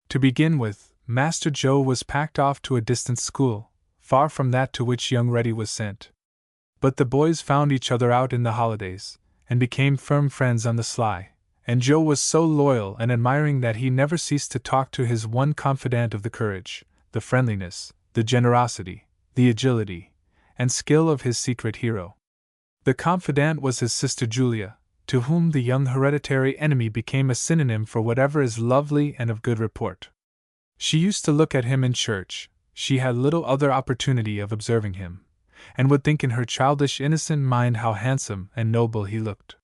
To begin with, Master Joe was packed off to a distant school, far from that to which young Reddy was sent. But the boys found each other out in the holidays, and became firm friends on the sly, and Joe was so loyal and admiring that he never ceased to talk to his one confidant of the courage, the friendliness, the generosity, the agility, and skill of his secret hero. The confidant was his sister Julia, to whom the young hereditary enemy became a synonym for whatever is lovely and of good report. She used to look at him in church. She had little other opportunity of observing him, and would think in her childish innocent mind how handsome and noble he looked.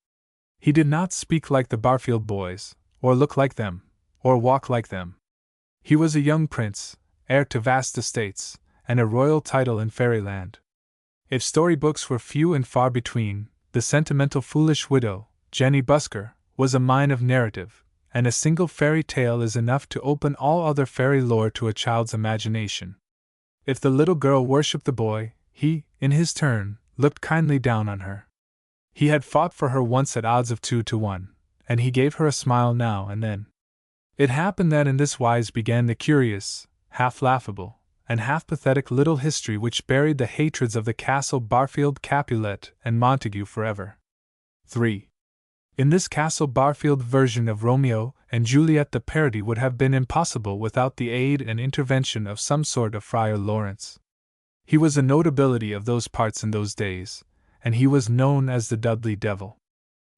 He did not speak like the Barfield boys, or look like them, or walk like them. He was a young prince, heir to vast estates, and a royal title in fairyland. If storybooks were few and far between, the sentimental foolish widow, Jenny Busker, was a mine of narrative, and a single fairy tale is enough to open all other fairy lore to a child's imagination. If the little girl worshipped the boy, he, in his turn, looked kindly down on her. He had fought for her once at odds of 2 to 1, and he gave her a smile now and then. It happened that in this wise began the curious, half laughable, and half pathetic little history which buried the hatreds of the castle Barfield, Capulet, and Montague forever. 3. In this castle Barfield version of Romeo and Juliet, the parody would have been impossible without the aid and intervention of some sort of Friar Lawrence. He was a notability of those parts in those days, and he was known as the Dudley Devil.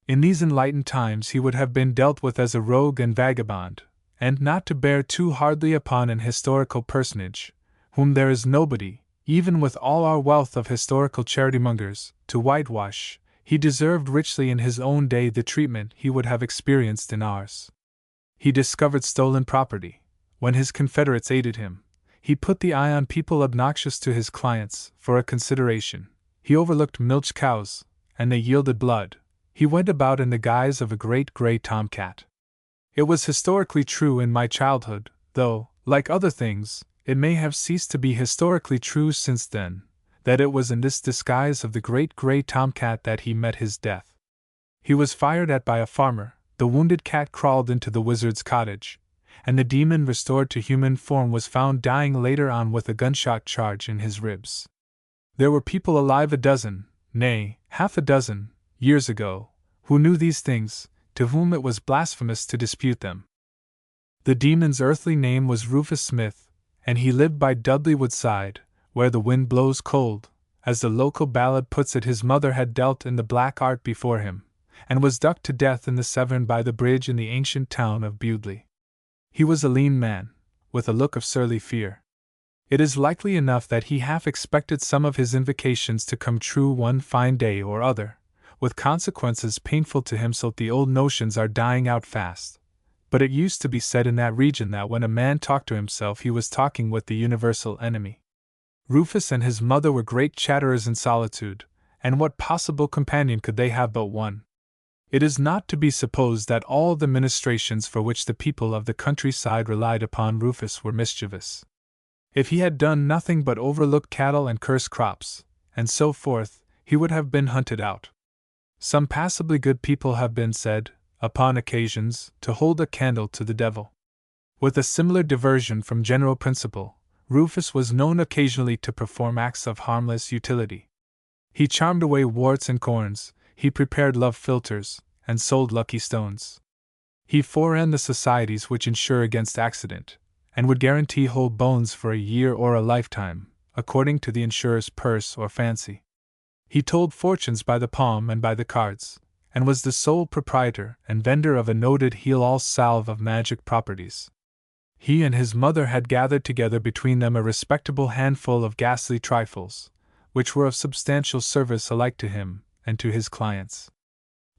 In these enlightened times he would have been dealt with as a rogue and vagabond, and not to bear too hardly upon an historical personage, whom there is nobody, even with all our wealth of historical charity-mongers, to whitewash. He deserved richly in his own day the treatment he would have experienced in ours. He discovered stolen property. When his confederates aided him, he put the eye on people obnoxious to his clients, for a consideration. He overlooked milch cows, and they yielded blood. He went about in the guise of a great grey tomcat. It was historically true in my childhood, though, like other things, it may have ceased to be historically true since then, that it was in this disguise of the great grey tomcat that he met his death. He was fired at by a farmer, the wounded cat crawled into the wizard's cottage, and the demon restored to human form was found dying later on with a gunshot charge in his ribs. There were people alive a dozen, nay, half a dozen, years ago, who knew these things, to whom it was blasphemous to dispute them. The demon's earthly name was Rufus Smith, and he lived by Dudley Woodside, where the wind blows cold. As the local ballad puts it, his mother had dealt in the black art before him, and was ducked to death in the Severn by the bridge in the ancient town of Bewdley. He was a lean man, with a look of surly fear. It is likely enough that he half expected some of his invocations to come true one fine day or other, with consequences painful to him, so the old notions are dying out fast. But it used to be said in that region that when a man talked to himself he was talking with the universal enemy. Rufus and his mother were great chatterers in solitude, and what possible companion could they have but one? It is not to be supposed that all the ministrations for which the people of the countryside relied upon Rufus were mischievous. If he had done nothing but overlook cattle and curse crops, and so forth, he would have been hunted out. Some passably good people have been said, upon occasions, to hold a candle to the devil. With a similar diversion from general principle, Rufus was known occasionally to perform acts of harmless utility. He charmed away warts and corns, he prepared love philters, and sold lucky stones. He foreran the societies which insure against accident, and would guarantee whole bones for a year or a lifetime, according to the insurer's purse or fancy. He told fortunes by the palm and by the cards, and was the sole proprietor and vendor of a noted heal-all salve of magic properties. He and his mother had gathered together between them a respectable handful of ghastly trifles, which were of substantial service alike to him and to his clients.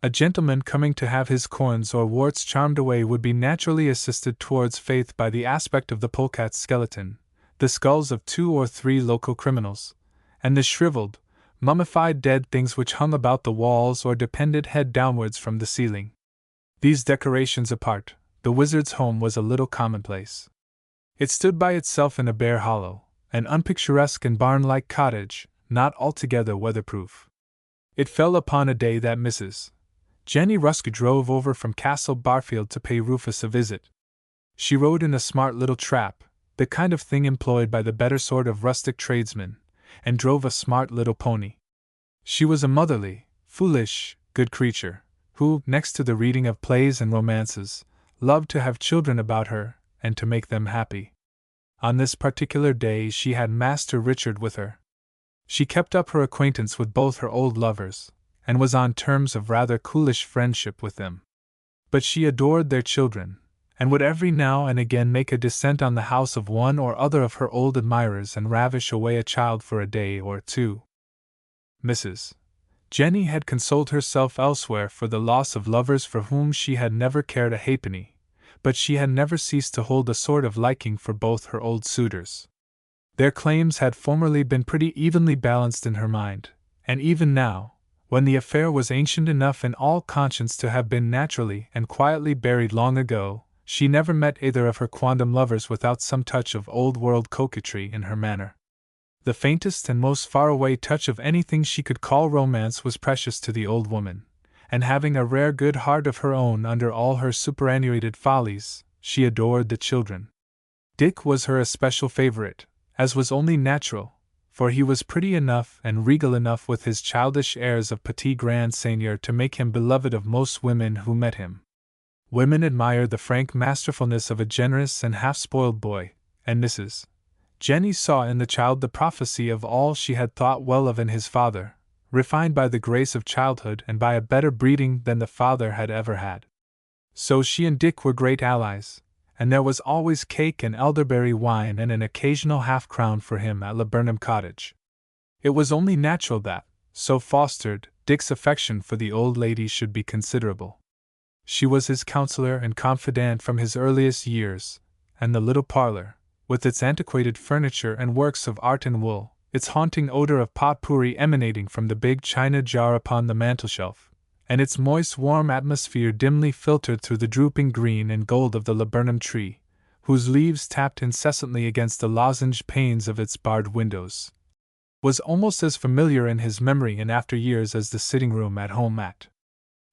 A gentleman coming to have his corns or warts charmed away would be naturally assisted towards faith by the aspect of the polecat's skeleton, the skulls of 2 or 3 local criminals, and the shriveled, mummified dead things which hung about the walls or depended head downwards from the ceiling. These decorations apart, the wizard's home was a little commonplace. It stood by itself in a bare hollow, an unpicturesque and barn-like cottage, not altogether weatherproof. It fell upon a day that Mrs. Jenny Rusk drove over from Castle Barfield to pay Rufus a visit. She rode in a smart little trap, the kind of thing employed by the better sort of rustic tradesmen, and drove a smart little pony. She was a motherly, foolish, good creature, who, next to the reading of plays and romances, loved to have children about her, and to make them happy. On this particular day she had Master Richard with her. She kept up her acquaintance with both her old lovers, and was on terms of rather coolish friendship with them. But she adored their children, and would every now and again make a descent on the house of one or other of her old admirers and ravish away a child for a day or 2. Mrs. Jenny had consoled herself elsewhere for the loss of lovers for whom she had never cared a halfpenny, but she had never ceased to hold a sort of liking for both her old suitors. Their claims had formerly been pretty evenly balanced in her mind, and even now, when the affair was ancient enough in all conscience to have been naturally and quietly buried long ago, she never met either of her quondam lovers without some touch of old-world coquetry in her manner. The faintest and most far-away touch of anything she could call romance was precious to the old woman, and having a rare good heart of her own under all her superannuated follies, she adored the children. Dick was her especial favorite, as was only natural, for he was pretty enough and regal enough with his childish airs of petit grand seigneur to make him beloved of most women who met him. Women admired the frank masterfulness of a generous and half-spoiled boy, and Mrs. Jenny saw in the child the prophecy of all she had thought well of in his father, refined by the grace of childhood and by a better breeding than the father had ever had. So she and Dick were great allies, and there was always cake and elderberry wine and an occasional half-crown for him at Laburnum Cottage. It was only natural that, so fostered, Dick's affection for the old lady should be considerable. She was his counselor and confidant from his earliest years, and the little parlor, with its antiquated furniture and works of art in wool, its haunting odor of pot-pourri emanating from the big china jar upon the mantelshelf, and its moist warm atmosphere dimly filtered through the drooping green and gold of the laburnum tree, whose leaves tapped incessantly against the lozenged panes of its barred windows, was almost as familiar in his memory in after years as the sitting-room at home at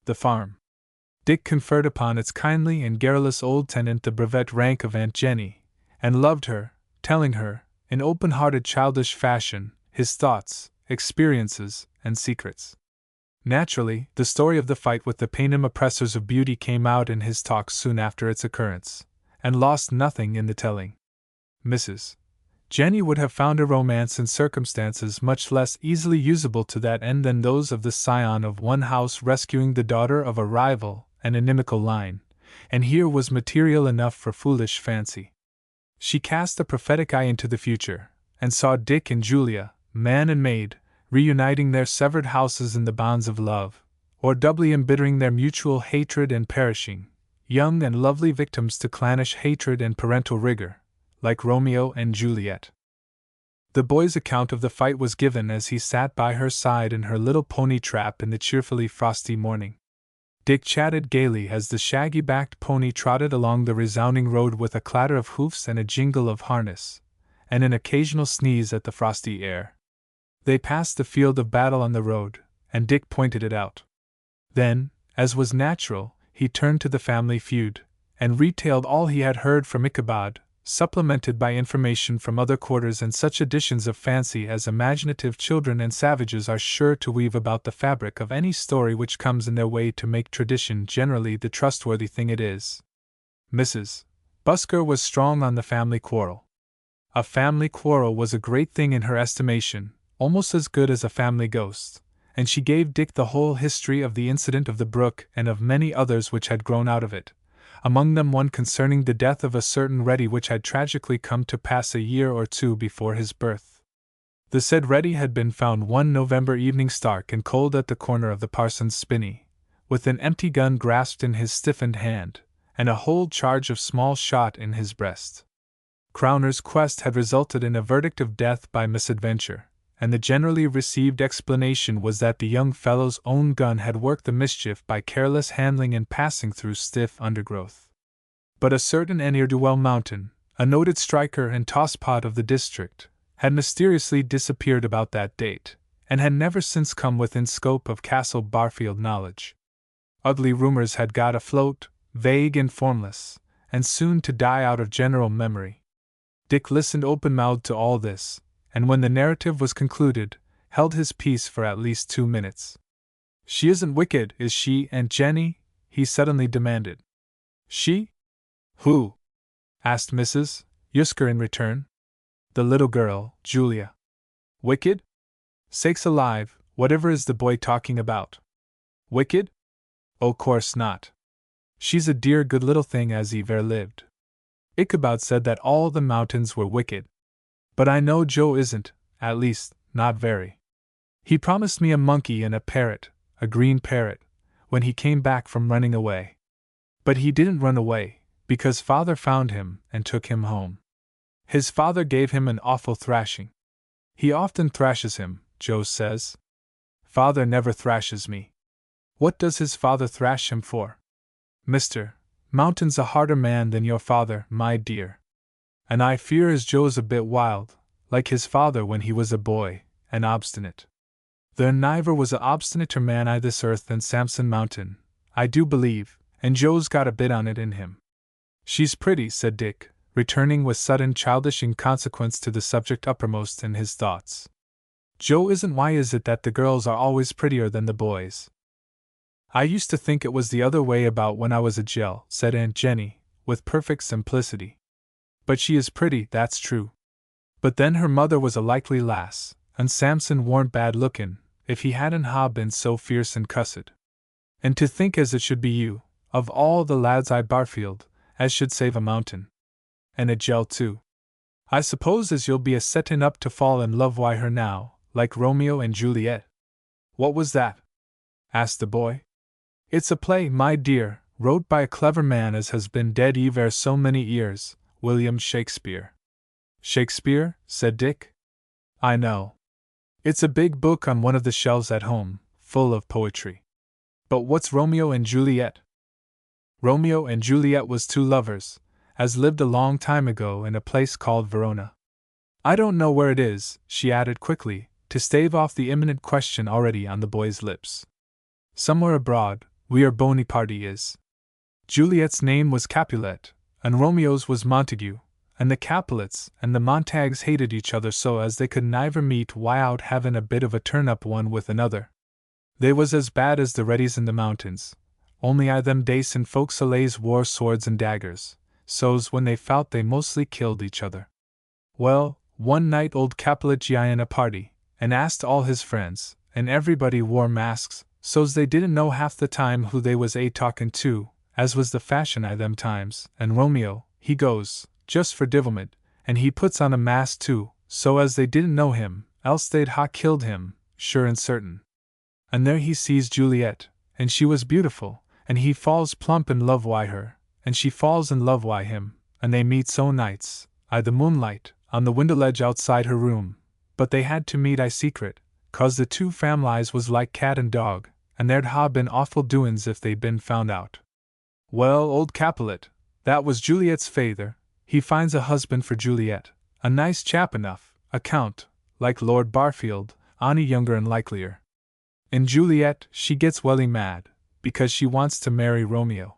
the farm. Dick conferred upon its kindly and garrulous old tenant the brevet rank of Aunt Jenny, and loved her, telling her, in open-hearted childish fashion, his thoughts, experiences, and secrets. Naturally, the story of the fight with the Paynim oppressors of beauty came out in his talk soon after its occurrence, and lost nothing in the telling. Mrs. Jenny would have found a romance in circumstances much less easily usable to that end than those of the scion of one house rescuing the daughter of a rival and inimical line, and here was material enough for foolish fancy. She cast a prophetic eye into the future, and saw Dick and Julia, man and maid, reuniting their severed houses in the bonds of love, or doubly embittering their mutual hatred and perishing, young and lovely victims to clannish hatred and parental rigor, like Romeo and Juliet. The boy's account of the fight was given as he sat by her side in her little pony trap in the cheerfully frosty morning. Dick chatted gaily as the shaggy-backed pony trotted along the resounding road with a clatter of hoofs and a jingle of harness, and an occasional sneeze at the frosty air. They passed the field of battle on the road, and Dick pointed it out. Then, as was natural, he turned to the family feud, and retailed all he had heard from Ichabod, supplemented by information from other quarters and such additions of fancy as imaginative children and savages are sure to weave about the fabric of any story which comes in their way to make tradition generally the trustworthy thing it is. Mrs. Busker was strong on the family quarrel. A family quarrel was a great thing in her estimation, almost as good as a family ghost, and she gave Dick the whole history of the incident of the brook and of many others which had grown out of it, among them one concerning the death of a certain Reddy which had tragically come to pass a year or two before his birth. The said Reddy had been found one November evening stark and cold at the corner of the parson's spinney, with an empty gun grasped in his stiffened hand, and a whole charge of small shot in his breast. Crowner's quest had resulted in a verdict of death by misadventure, and the generally received explanation was that the young fellow's own gun had worked the mischief by careless handling and passing through stiff undergrowth. But a certain ne'er-do-well Mountain, a noted striker and tosspot of the district, had mysteriously disappeared about that date, and had never since come within scope of Castle Barfield knowledge. Ugly rumors had got afloat, vague and formless, and soon to die out of general memory. Dick listened open-mouthed to all this, and when the narrative was concluded, held his peace for at least 2 minutes. "She isn't wicked, is she, Aunt Jenny?" he suddenly demanded. "She? Who?" asked Mrs. Yusker in return. "The little girl, Julia." "Wicked? Sakes alive, whatever is the boy talking about? Wicked? Oh, course not. She's a dear good little thing as ever lived. Ichabod said that all the Mountains were wicked. But I know Joe isn't, at least, not very. He promised me a monkey and a parrot, a green parrot, when he came back from running away. But he didn't run away, because father found him and took him home. His father gave him an awful thrashing. He often thrashes him, Joe says. Father never thrashes me. What does his father thrash him for? Mr. Mountain's a harder man than your father, my dear. And I fear as Joe's a bit wild, like his father when he was a boy, and obstinate. There niver was a obstinater man I this earth than Samson Mountain, I do believe, and Joe's got a bit on it in him. She's pretty, said Dick, returning with sudden childish inconsequence to the subject uppermost in his thoughts. Joe isn't. Why is it that the girls are always prettier than the boys? I used to think it was the other way about when I was a gel, said Aunt Jenny, with perfect simplicity. But she is pretty, that's true. But then her mother was a likely lass, and Samson warn't bad lookin', if he hadn't been so fierce and cussed. And to think as it should be you, of all the lads I Barfield, as should save a mountain. And a gel too. I suppose as you'll be a settin' up to fall in love wi' her now, like Romeo and Juliet. What was that? Asked the boy. It's a play, my dear, wrote by a clever man as has been dead ever so many years, William Shakespeare. Shakespeare? Said Dick. I know. It's a big book on one of the shelves at home, full of poetry. But what's Romeo and Juliet? Romeo and Juliet was two lovers, as lived a long time ago in a place called Verona. I don't know where it is, she added quickly, to stave off the imminent question already on the boy's lips. Somewhere abroad, where Bonaparte is. Juliet's name was Capulet, and Romeo's was Montague, and the Capulets and the Montagues hated each other so as they could never meet without having a bit of a turn-up one with another. They was as bad as the Reddies in the mountains, only I them dacent folks allays wore swords and daggers, so's when they fought they mostly killed each other. Well, one night old Capulet gi'n a party, and asked all his friends, and everybody wore masks, so's they didn't know half the time who they was talkin' to, as was the fashion I them times, and Romeo, he goes, just for divilment, and he puts on a mask too, so as they didn't know him, else they'd killed him, sure and certain. And there he sees Juliet, and she was beautiful, and he falls plump in love wi' her, and she falls in love wi' him, and they meet so nights, the moonlight, on the window ledge outside her room, but they had to meet secret, 'cause the two fam'lies was like cat and dog, and there'd been awful doin's if they'd been found out. Well, old Capulet, that was Juliet's feyther, he finds a husband for Juliet, a nice chap enough, a count, like Lord Barfield, ony younger and likelier. And Juliet, she gets welly mad, because she wants to marry Romeo.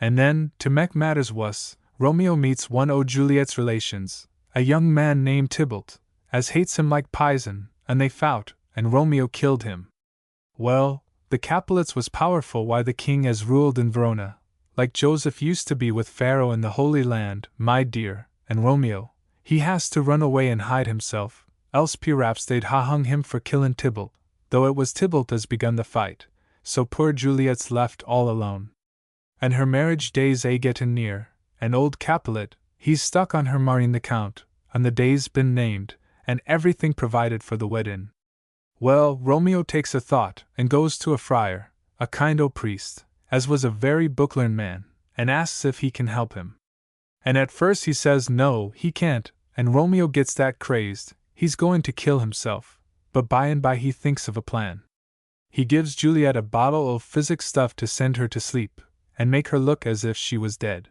And then, to mek matters wuss, Romeo meets one o' Juliet's relations, a young man named Tybalt, as hates him like pison, and they fout, and Romeo killed him. Well, the Capulets was powerful why the king as ruled in Verona, like Joseph used to be with Pharaoh in the Holy Land, my dear, and Romeo, he has to run away and hide himself, else p'raps they'd hung him for killin' Tybalt, though it was Tybalt as begun the fight, so poor Juliet's left all alone. And her marriage days gettin' near, and old Capulet, he's stuck on her marrying the count, and the day's been named, and everything provided for the weddin'. Well, Romeo takes a thought, and goes to a friar, a kind o' priest, as was a very book-learned man, and asks if he can help him. And at first he says no, he can't, and Romeo gets that crazed, he's going to kill himself, but by and by he thinks of a plan. He gives Juliet a bottle of physic stuff to send her to sleep, and make her look as if she was dead.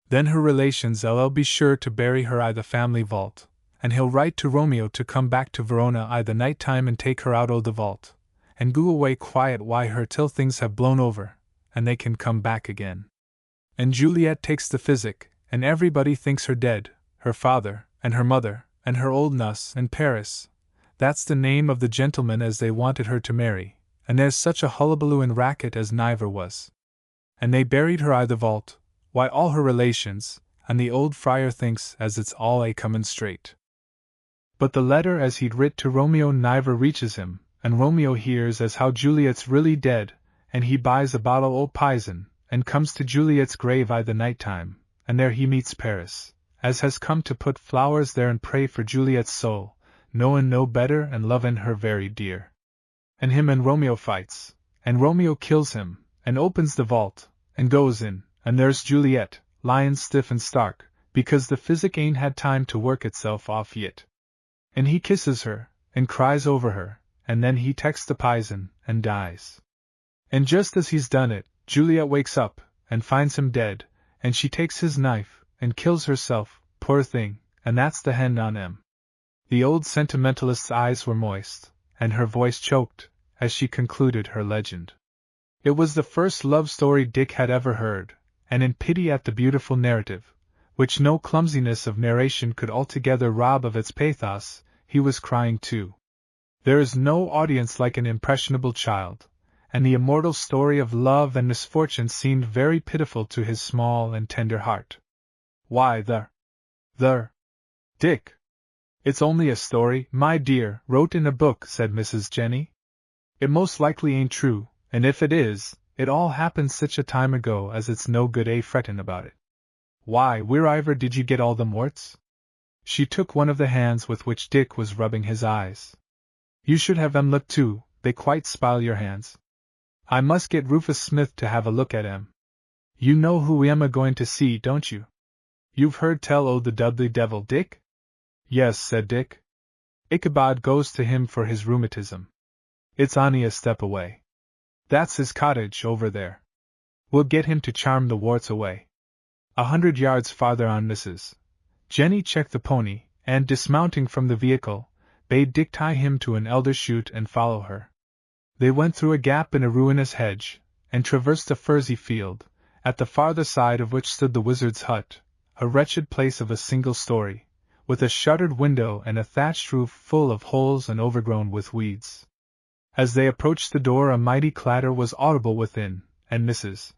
Then her relations 'll be sure to bury her the family vault, and he'll write to Romeo to come back to Verona the night time and take her out o' the vault, and go away quiet wi' her till things have blown over, and they can come back again. And Juliet takes the physic, and everybody thinks her dead, her father, and her mother, and her old nuss, and Paris. That's the name of the gentleman as they wanted her to marry, and there's such a hullabaloo and racket as niver was. And they buried her the vault, why all her relations, and the old friar thinks as it's all comin' straight. But the letter as he'd writ to Romeo niver reaches him, and Romeo hears as how Juliet's really dead, and he buys a bottle o' pison, and comes to Juliet's grave the night time, and there he meets Paris, as has come to put flowers there and pray for Juliet's soul, knowin' no better and lovin' her very dear. And him and Romeo fights, and Romeo kills him, and opens the vault, and goes in, and there's Juliet, lying stiff and stark, because the physic ain't had time to work itself off yet. And he kisses her, and cries over her, and then he takes the pison, and dies. And just as he's done it, Juliet wakes up, and finds him dead, and she takes his knife, and kills herself, poor thing, and that's the end on him. The old sentimentalist's eyes were moist, and her voice choked, as she concluded her legend. It was the first love story Dick had ever heard, and in pity at the beautiful narrative, which no clumsiness of narration could altogether rob of its pathos, he was crying too. There is no audience like an impressionable child, and the immortal story of love and misfortune seemed very pitiful to his small and tender heart. Why, Dick! It's only a story, my dear, wrote in a book, said Mrs. Jenny. It most likely ain't true, and if it is, it all happened such a time ago as it's no good frettin' about it. Why, wherever did you get all them warts? She took one of the hands with which Dick was rubbing his eyes. You should have 'em looked too, they quite spile your hands. I must get Rufus Smith to have a look at 'em. You know who I'm a-going to see, don't you? You've heard tell o' the Dudley Devil, Dick? Yes, said Dick. Ichabod goes to him for his rheumatism. It's only a step away. That's his cottage over there. We'll get him to charm the warts away. 100 yards farther on, Mrs. Jenny checked the pony, and dismounting from the vehicle, bade Dick tie him to an elder shoot and follow her. They went through a gap in a ruinous hedge, and traversed a furzy field, at the farther side of which stood the wizard's hut, a wretched place of a single story, with a shuttered window and a thatched roof full of holes and overgrown with weeds. As they approached the door, a mighty clatter was audible within, and Mrs.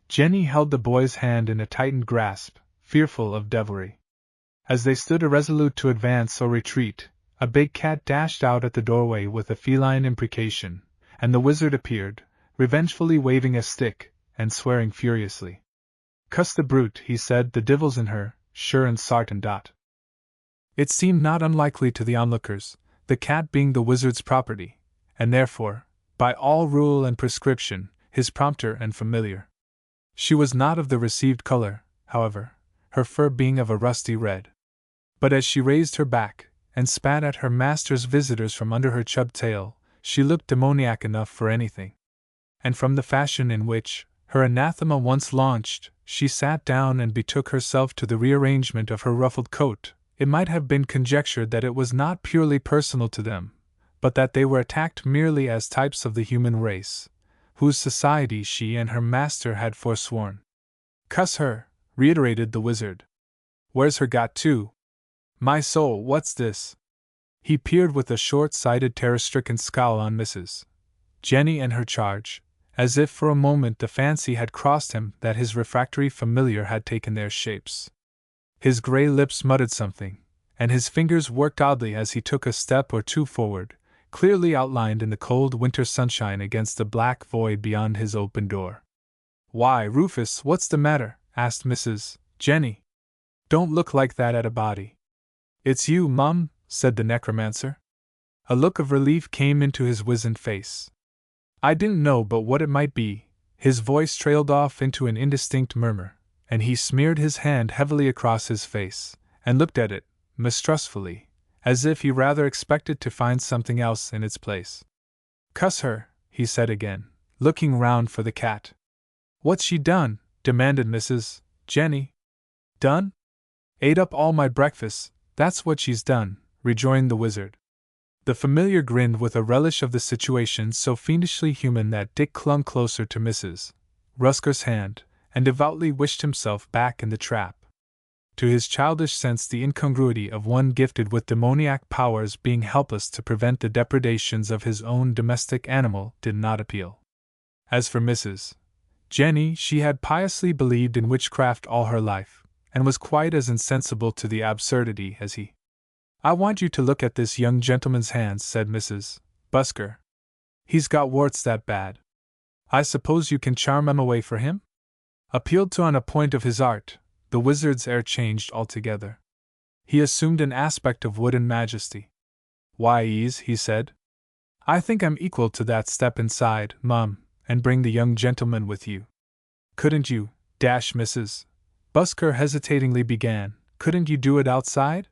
Jenny held the boy's hand in a tightened grasp, fearful of devilry. As they stood irresolute to advance or retreat, a big cat dashed out at the doorway with a feline imprecation, and the wizard appeared, revengefully waving a stick, and swearing furiously. Cuss the brute, he said, the divil's in her, sure and sartin dot. It seemed not unlikely to the onlookers, the cat being the wizard's property, and therefore, by all rule and prescription, his prompter and familiar. She was not of the received color, however, her fur being of a rusty red. But as she raised her back, and spat at her master's visitors from under her chubbed tail, she looked demoniac enough for anything. And from the fashion in which, her anathema once launched, she sat down and betook herself to the rearrangement of her ruffled coat, it might have been conjectured that it was not purely personal to them, but that they were attacked merely as types of the human race, whose society she and her master had forsworn. Cuss her, reiterated the wizard. Where's her got to? My soul, what's this? He peered with a short-sighted terror-stricken scowl on Mrs. Jenny and her charge, as if for a moment the fancy had crossed him that his refractory familiar had taken their shapes. His grey lips muttered something, and his fingers worked oddly as he took a step or two forward, clearly outlined in the cold winter sunshine against the black void beyond his open door. Why, Rufus, what's the matter? Asked Mrs. Jenny. Don't look like that at a body. It's you, Mum, said the necromancer. A look of relief came into his wizened face. I didn't know but what it might be. His voice trailed off into an indistinct murmur, and he smeared his hand heavily across his face, and looked at it, mistrustfully, as if he rather expected to find something else in its place. Cuss her, he said again, looking round for the cat. What's she done? Demanded Mrs. Jenny. Done? Ate up all my breakfast, that's what she's done, rejoined the wizard. The familiar grinned with a relish of the situation so fiendishly human that Dick clung closer to Mrs. Rusker's hand, and devoutly wished himself back in the trap. To his childish sense the incongruity of one gifted with demoniac powers being helpless to prevent the depredations of his own domestic animal did not appeal. As for Mrs. Jenny, she had piously believed in witchcraft all her life, and was quite as insensible to the absurdity as he. I want you to look at this young gentleman's hands, said Mrs. Busker. He's got warts that bad. I suppose you can charm 'em away for him? Appealed to on a point of his art, the wizard's air changed altogether. He assumed an aspect of wooden majesty. Why, ease, he said. I think I'm equal to that. Step inside, Mum, and bring the young gentleman with you. Couldn't you, Mrs. Busker hesitatingly began. Couldn't you do it outside?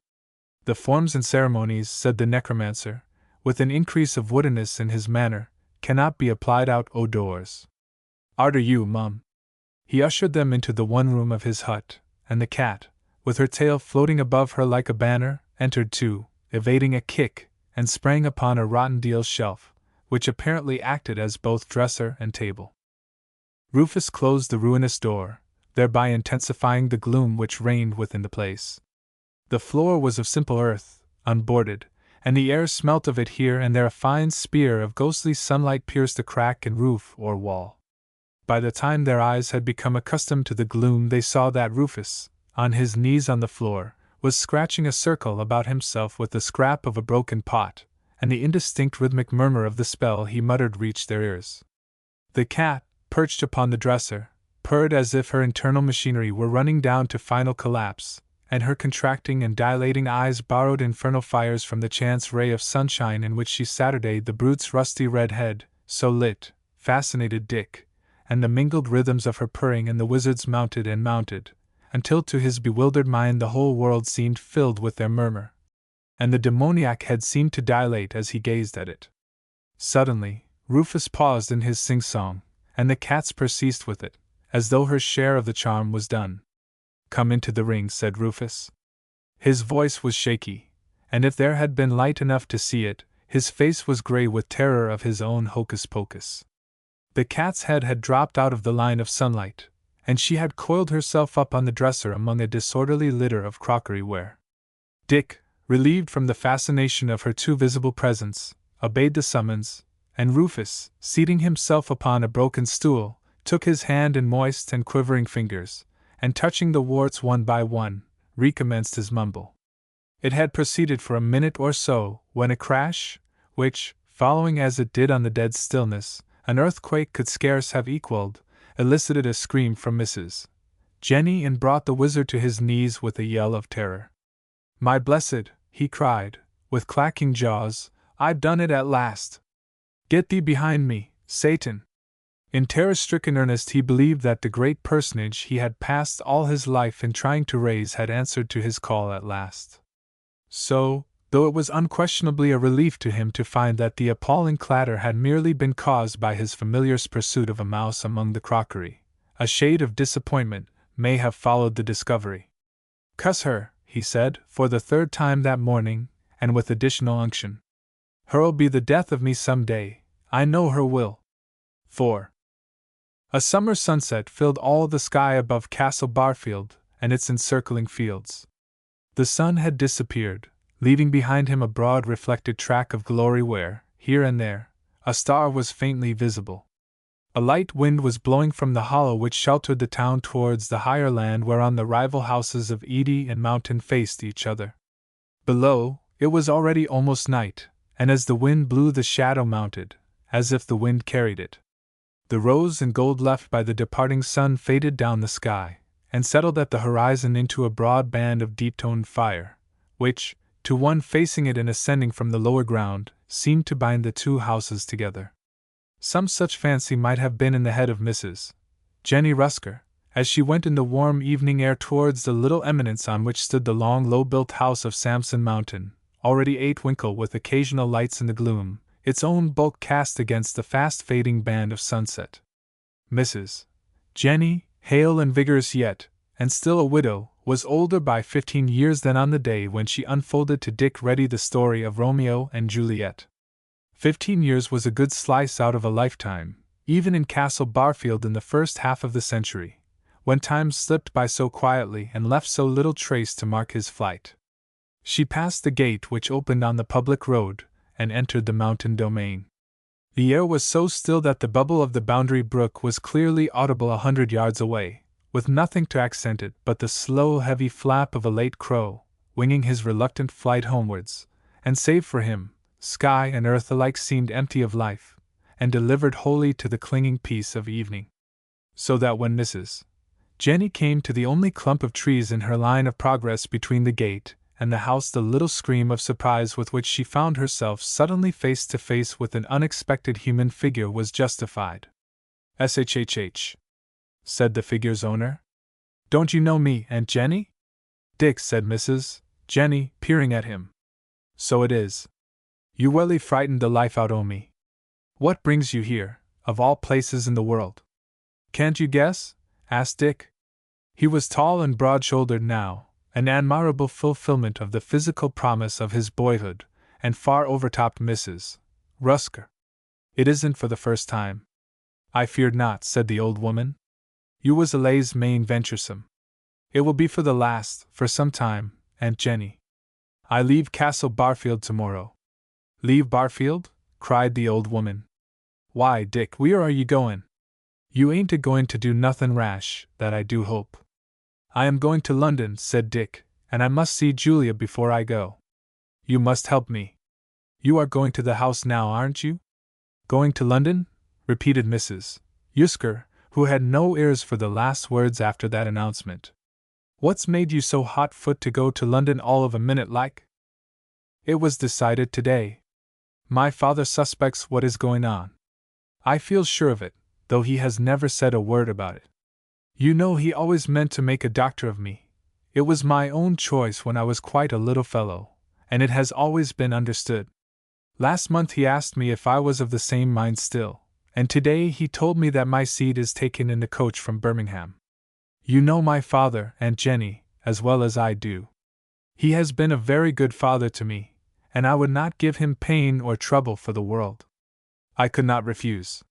The forms and ceremonies, said the necromancer, with an increase of woodenness in his manner, cannot be applied out o' doors. Arter you, mum. He ushered them into the one room of his hut, and the cat, with her tail floating above her like a banner, entered too, evading a kick, and sprang upon a rotten deal shelf, which apparently acted as both dresser and table. Rufus closed the ruinous door, thereby intensifying the gloom which reigned within the place. The floor was of simple earth, unboarded, and the air smelt of it. Here and there a fine spear of ghostly sunlight pierced a crack in roof or wall. By the time their eyes had become accustomed to the gloom, they saw that Rufus, on his knees on the floor, was scratching a circle about himself with the scrap of a broken pot, and the indistinct rhythmic murmur of the spell he muttered reached their ears. The cat, perched upon the dresser, purred as if her internal machinery were running down to final collapse, and her contracting and dilating eyes borrowed infernal fires from the chance ray of sunshine in which she Saturdayed the brute's rusty red head. So lit, fascinated Dick, and the mingled rhythms of her purring and the wizard's mounted and mounted, until to his bewildered mind the whole world seemed filled with their murmur, and the demoniac head seemed to dilate as he gazed at it. Suddenly, Rufus paused in his sing-song, and the cat's purr ceased with it, as though her share of the charm was done. "Come into the ring," said Rufus. His voice was shaky, and if there had been light enough to see it, his face was grey with terror of his own hocus-pocus. The cat's head had dropped out of the line of sunlight, and she had coiled herself up on the dresser among a disorderly litter of crockery-ware. Dick, relieved from the fascination of her too visible presence, obeyed the summons, and Rufus, seating himself upon a broken stool, took his hand in moist and quivering fingers, and touching the warts one by one, recommenced his mumble. It had proceeded for a minute or so, when a crash, which, following as it did on the dead stillness, an earthquake could scarce have equalled, elicited a scream from Mrs. Jenny and brought the wizard to his knees with a yell of terror. "My blessed," he cried, with clacking jaws, "I've done it at last! Get thee behind me, Satan!" In terror-stricken earnest he believed that the great personage he had passed all his life in trying to raise had answered to his call at last. So, though it was unquestionably a relief to him to find that the appalling clatter had merely been caused by his familiar's pursuit of a mouse among the crockery, a shade of disappointment may have followed the discovery. "Cuss her," he said, for the third time that morning, and with additional unction. "Her'll be the death of me some day, I know her will." 4. A summer sunset filled all the sky above Castle Barfield and its encircling fields. The sun had disappeared, leaving behind him a broad reflected track of glory where, here and there, a star was faintly visible. A light wind was blowing from the hollow which sheltered the town towards the higher land whereon the rival houses of Edie and Mountain faced each other. Below, it was already almost night, and as the wind blew the shadow mounted, as if the wind carried it. The rose and gold left by the departing sun faded down the sky, and settled at the horizon into a broad band of deep-toned fire, which, to one facing it and ascending from the lower ground, seemed to bind the two houses together. Some such fancy might have been in the head of Mrs. Jenny Rusker, as she went in the warm evening air towards the little eminence on which stood the long low-built house of Samson Mountain, already eight-winkle with occasional lights in the gloom, its own bulk cast against the fast-fading band of sunset. Mrs. Jenny, hale and vigorous yet, and still a widow, was older by 15 years than on the day when she unfolded to Dick Reddy the story of Romeo and Juliet. 15 years was a good slice out of a lifetime, even in Castle Barfield in the first half of the century, when time slipped by so quietly and left so little trace to mark his flight. She passed the gate which opened on the public road, and entered the mountain domain. The air was so still that the bubble of the Boundary Brook was clearly audible 100 yards away, with nothing to accent it but the slow, heavy flap of a late crow, winging his reluctant flight homewards, and save for him, sky and earth alike seemed empty of life, and delivered wholly to the clinging peace of evening. So that when Mrs. Jenny came to the only clump of trees in her line of progress between the gate and the house, the little scream of surprise with which she found herself suddenly face to face with an unexpected human figure was justified. "SHHH," said the figure's owner. Don't you know me, Aunt Jenny? Dick, said Mrs. Jenny, peering at him. So it is. You welly frightened the life out o' me. What brings you here, of all places in the world? Can't you guess? Asked Dick. He was tall and broad-shouldered now, an admirable fulfillment of the physical promise of his boyhood, and far overtopped Mrs. Rusker. It isn't for the first time. I feared not, said the old woman. You was allays main venturesome. It will be for the last, for some time, Aunt Jenny. I leave Castle Barfield tomorrow. Leave Barfield? Cried the old woman. Why, Dick, where are you goin'? You ain't a-goin' to do nothin' rash, that I do hope. I am going to London, said Dick, and I must see Julia before I go. You must help me. You are going to the house now, aren't you? Going to London? Repeated Mrs. Yusker, who had no ears for the last words after that announcement. What's made you so hot-foot to go to London all of a minute like? It was decided today. My father suspects what is going on. I feel sure of it, though he has never said a word about it. You know he always meant to make a doctor of me. It was my own choice when I was quite a little fellow, and it has always been understood. Last month he asked me if I was of the same mind still, and today he told me that my seat is taken in the coach from Birmingham. You know my father, Aunt Jenny, as well as I do. He has been a very good father to me, and I would not give him pain or trouble for the world. I could not refuse.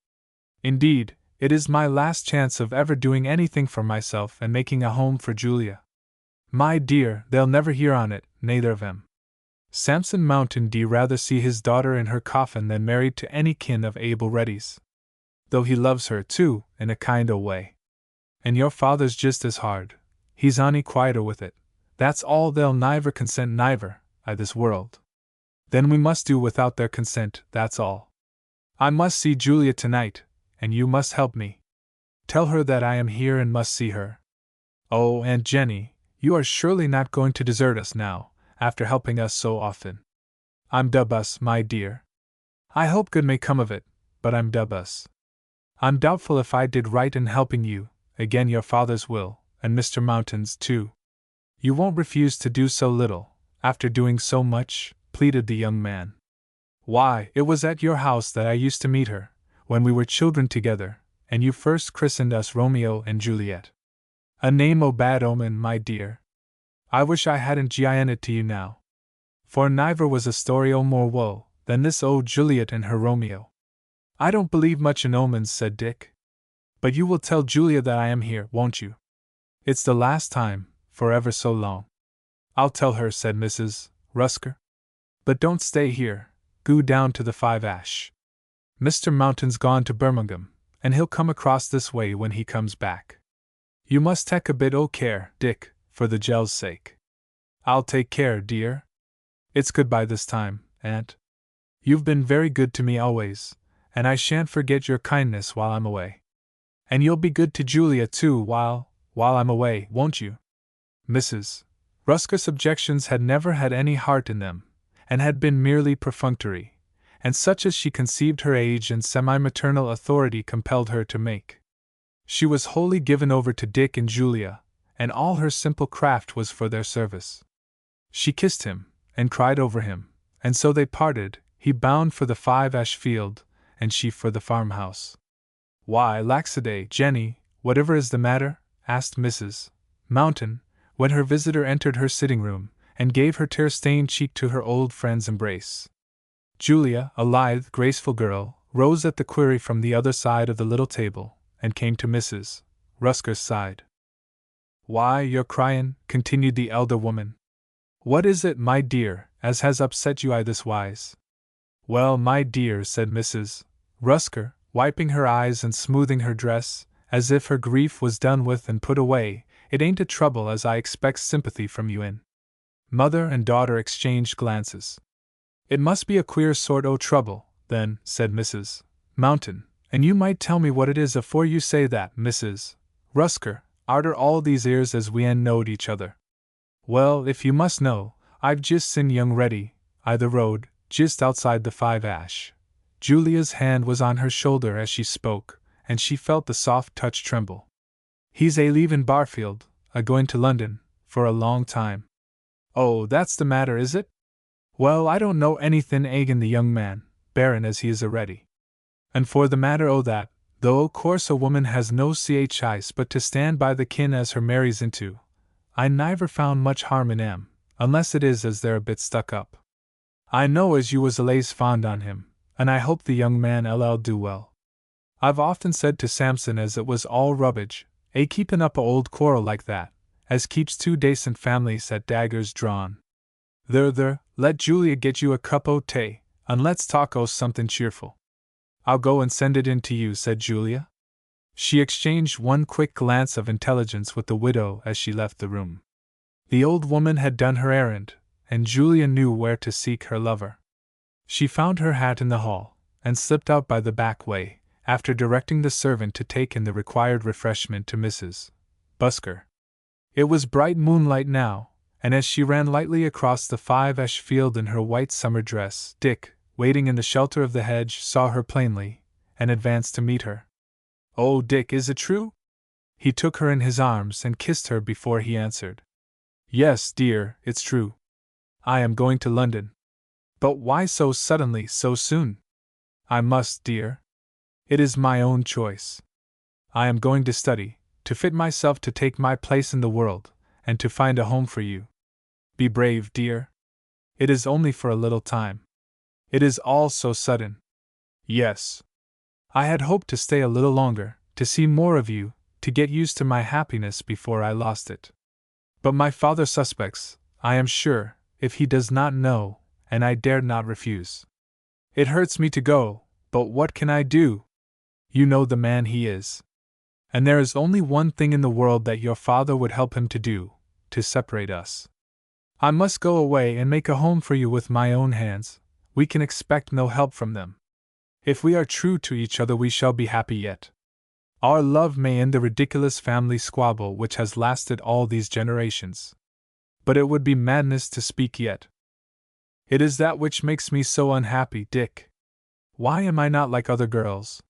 Indeed, it is my last chance of ever doing anything for myself and making a home for Julia. My dear, they'll never hear on it, neither of 'em. Samson Mountain d rather see his daughter in her coffin than married to any kin of Abel Reddy's. Though he loves her, too, in a kind o' way. And your father's just as hard. He's ony quieter with it. That's all they'll niver consent niver, I this world. Then we must do without their consent, that's all. I must see Julia tonight, and you must help me. Tell her that I am here and must see her. Oh, Aunt Jenny, you are surely not going to desert us now, after helping us so often. I'm dubus, my dear. I hope good may come of it, but I'm dubus. I'm doubtful if I did right in helping you, again your father's will, and Mr. Mountain's too. You won't refuse to do so little, after doing so much, pleaded the young man. Why, it was at your house that I used to meet her, when we were children together, and you first christened us Romeo and Juliet. A name o' bad omen, my dear. I wish I hadn't gi'n it to you now. For neither was a story o' more woe than this o' Juliet and her Romeo. I don't believe much in omens, said Dick. But you will tell Julia that I am here, won't you? It's the last time, for ever so long. I'll tell her, said Mrs. Rusker. But don't stay here, go down to the Five Ash. Mr. Mountain's gone to Birmingham, and he'll come across this way when he comes back. You must take a bit o' care, Dick, for the gel's sake. I'll take care, dear. It's goodbye this time, Aunt. You've been very good to me always, and I shan't forget your kindness while I'm away. And you'll be good to Julia too while I'm away, won't you? Mrs. Rusker's objections had never had any heart in them, and had been merely perfunctory, and such as she conceived her age and semi-maternal authority compelled her to make. She was wholly given over to Dick and Julia, and all her simple craft was for their service. She kissed him, and cried over him, and so they parted, he bound for the Five Ash Field, and she for the farmhouse. Why, laxiday, Jenny, whatever is the matter? Asked Mrs. Mountain, when her visitor entered her sitting-room, and gave her tear-stained cheek to her old friend's embrace. Julia, a lithe, graceful girl, rose at the query from the other side of the little table, and came to Mrs. Rusker's side. Why, you're cryin', continued the elder woman. What is it, my dear, as has upset you this wise? Well, my dear, said Mrs. Rusker, wiping her eyes and smoothing her dress, as if her grief was done with and put away, it ain't a trouble as I expect sympathy from you in. Mother and daughter exchanged glances. It must be a queer sort o' trouble, then, said Mrs. Mountain, and you might tell me what it is afore you say that, Mrs. Rusker, arter all these years as we en knowed each other. Well, if you must know, I've just seen young Reddy, I the road, just outside the Five Ash. Julia's hand was on her shoulder as she spoke, and she felt the soft touch tremble. He's a leavin' Barfield, a-going to London, for a long time. Oh, that's the matter, is it? Well, I don't know anything agin the young man, barren as he is already. And for the matter o' that, though o' course a woman has no chise but to stand by the kin as her marries into, I niver found much harm in 'em, unless it is as they're a bit stuck up. I know as you was allays fond on him, and I hope the young man 'll do well. I've often said to Samson as it was all rubbage, keepin' up a old quarrel like that, as keeps two dacent families at daggers drawn. There, let Julia get you a cup o' tay, and let's talk o' something cheerful. I'll go and send it in to you, said Julia. She exchanged one quick glance of intelligence with the widow as she left the room. The old woman had done her errand, and Julia knew where to seek her lover. She found her hat in the hall, and slipped out by the back way, after directing the servant to take in the required refreshment to Mrs. Busker. It was bright moonlight now, and as she ran lightly across the 5-ash field in her white summer dress, Dick, waiting in the shelter of the hedge, saw her plainly, and advanced to meet her. "Oh, Dick, is it true?" He took her in his arms and kissed her before he answered. "Yes, dear, it's true. I am going to London." "But why so suddenly, so soon?" "I must, dear. It is my own choice. I am going to study, to fit myself to take my place in the world, and to find a home for you. Be brave, dear. It is only for a little time. It is all so sudden." "Yes. I had hoped to stay a little longer, to see more of you, to get used to my happiness before I lost it. But my father suspects, I am sure, if he does not know, and I dared not refuse. It hurts me to go, but what can I do? You know the man he is. And there is only one thing in the world that your father would help him to do, to separate us. I must go away and make a home for you with my own hands. We can expect no help from them. If we are true to each other, we shall be happy yet. Our love may end the ridiculous family squabble which has lasted all these generations. But it would be madness to speak yet. It is that which makes me so unhappy, Dick. Why am I not like other girls?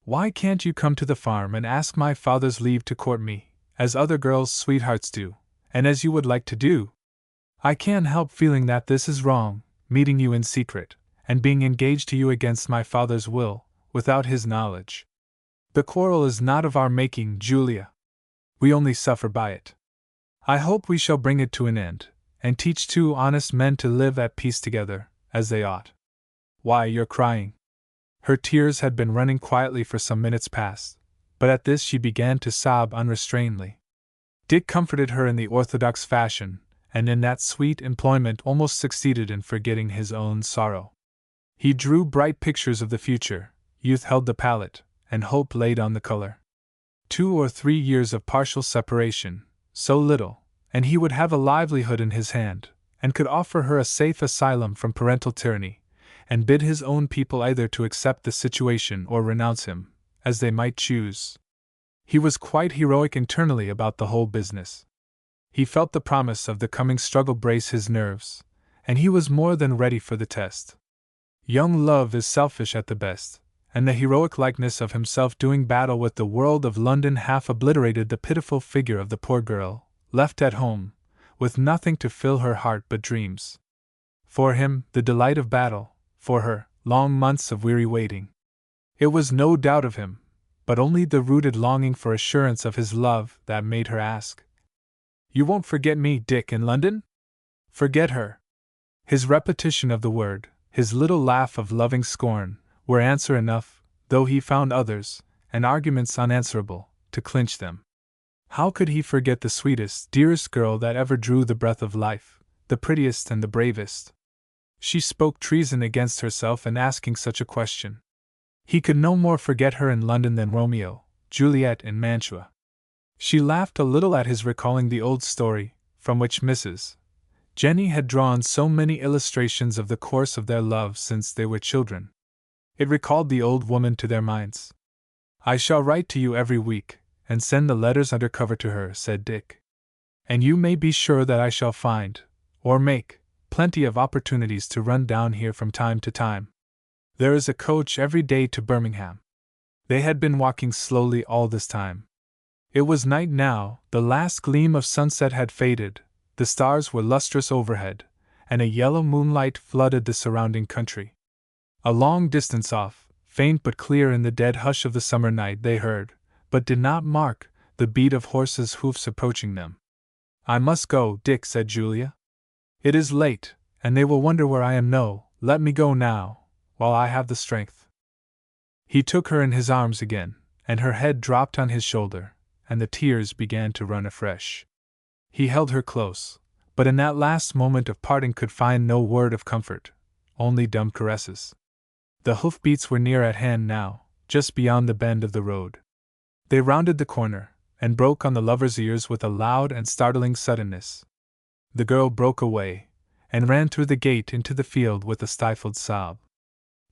Why can't you come to the farm and ask my father's leave to court me, as other girls' sweethearts do, and as you would like to do? I can't help feeling that this is wrong, meeting you in secret, and being engaged to you against my father's will, without his knowledge. The quarrel is not of our making, Julia. We only suffer by it. I hope we shall bring it to an end, and teach two honest men to live at peace together, as they ought. Why, you're crying." Her tears had been running quietly for some minutes past, but at this she began to sob unrestrainedly. Dick comforted her in the orthodox fashion, and in that sweet employment almost succeeded in forgetting his own sorrow. He drew bright pictures of the future, youth held the palette, and hope laid on the color. 2 or 3 years of partial separation, so little, and he would have a livelihood in his hand, and could offer her a safe asylum from parental tyranny, and bid his own people either to accept the situation or renounce him, as they might choose. He was quite heroic internally about the whole business. He felt the promise of the coming struggle brace his nerves, and he was more than ready for the test. Young love is selfish at the best, and the heroic likeness of himself doing battle with the world of London half obliterated the pitiful figure of the poor girl, left at home, with nothing to fill her heart but dreams. For him, the delight of battle, for her, long months of weary waiting. It was no doubt of him, but only the rooted longing for assurance of his love that made her ask, "You won't forget me, Dick, in London?" Forget her. His repetition of the word, his little laugh of loving scorn, were answer enough, though he found others, and arguments unanswerable, to clinch them. How could he forget the sweetest, dearest girl that ever drew the breath of life, the prettiest and the bravest? She spoke treason against herself in asking such a question. He could no more forget her in London than Romeo, Juliet in Mantua. She laughed a little at his recalling the old story, from which Mrs. Jenny had drawn so many illustrations of the course of their love since they were children. It recalled the old woman to their minds. "I shall write to you every week, and send the letters under cover to her," said Dick. "And you may be sure that I shall find, or make, plenty of opportunities to run down here from time to time. There is a coach every day to Birmingham." They had been walking slowly all this time. It was night now, the last gleam of sunset had faded, the stars were lustrous overhead, and a yellow moonlight flooded the surrounding country. A long distance off, faint but clear in the dead hush of the summer night, they heard, but did not mark, the beat of horses' hoofs approaching them. "I must go, Dick," said Julia. "It is late, and they will wonder where I am. No, let me go now, while I have the strength." He took her in his arms again, and her head dropped on his shoulder, and the tears began to run afresh. He held her close, but in that last moment of parting could find no word of comfort, only dumb caresses. The hoofbeats were near at hand now, just beyond the bend of the road. They rounded the corner, and broke on the lover's ears with a loud and startling suddenness. The girl broke away, and ran through the gate into the field with a stifled sob.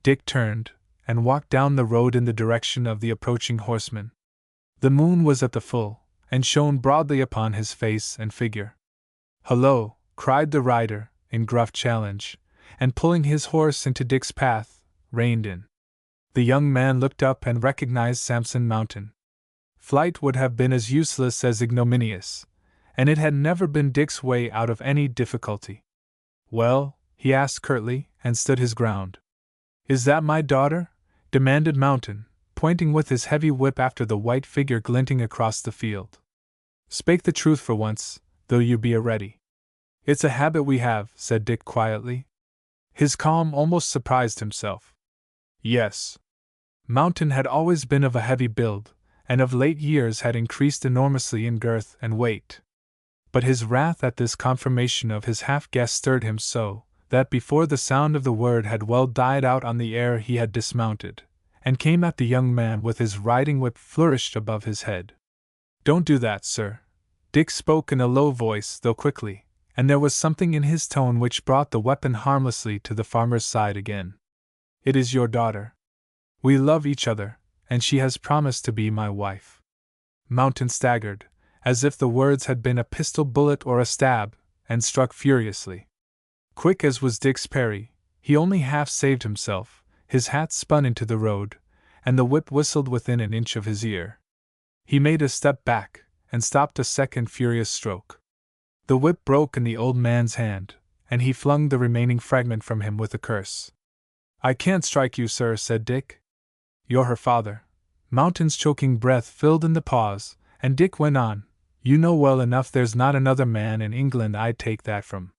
Dick turned, and walked down the road in the direction of the approaching horsemen. The moon was at the full, and shone broadly upon his face and figure. "Hullo!" cried the rider, in gruff challenge, and pulling his horse into Dick's path, reined in. The young man looked up and recognized Samson Mountain. Flight would have been as useless as ignominious, and it had never been Dick's way out of any difficulty. "Well?" he asked curtly, and stood his ground. "Is that my daughter?" demanded Mountain, pointing with his heavy whip after the white figure glinting across the field. "Spake the truth for once, though you be a ready." "It's a habit we have," said Dick quietly. His calm almost surprised himself. Yes. Mountain had always been of a heavy build, and of late years had increased enormously in girth and weight. But his wrath at this confirmation of his half-guess stirred him so, that before the sound of the word had well died out on the air he had dismounted, and came at the young man with his riding whip flourished above his head. "Don't do that, sir." Dick spoke in a low voice, though quickly, and there was something in his tone which brought the weapon harmlessly to the farmer's side again. "It is your daughter. We love each other, and she has promised to be my wife." Mountain staggered, as if the words had been a pistol bullet or a stab, and struck furiously. Quick as was Dick's parry, he only half saved himself. His hat spun into the road, and the whip whistled within an inch of his ear. He made a step back, and stopped a second furious stroke. The whip broke in the old man's hand, and he flung the remaining fragment from him with a curse. "I can't strike you, sir," said Dick. "You're her father." Mountain's choking breath filled in the pause, and Dick went on, "You know well enough there's not another man in England I'd take that from."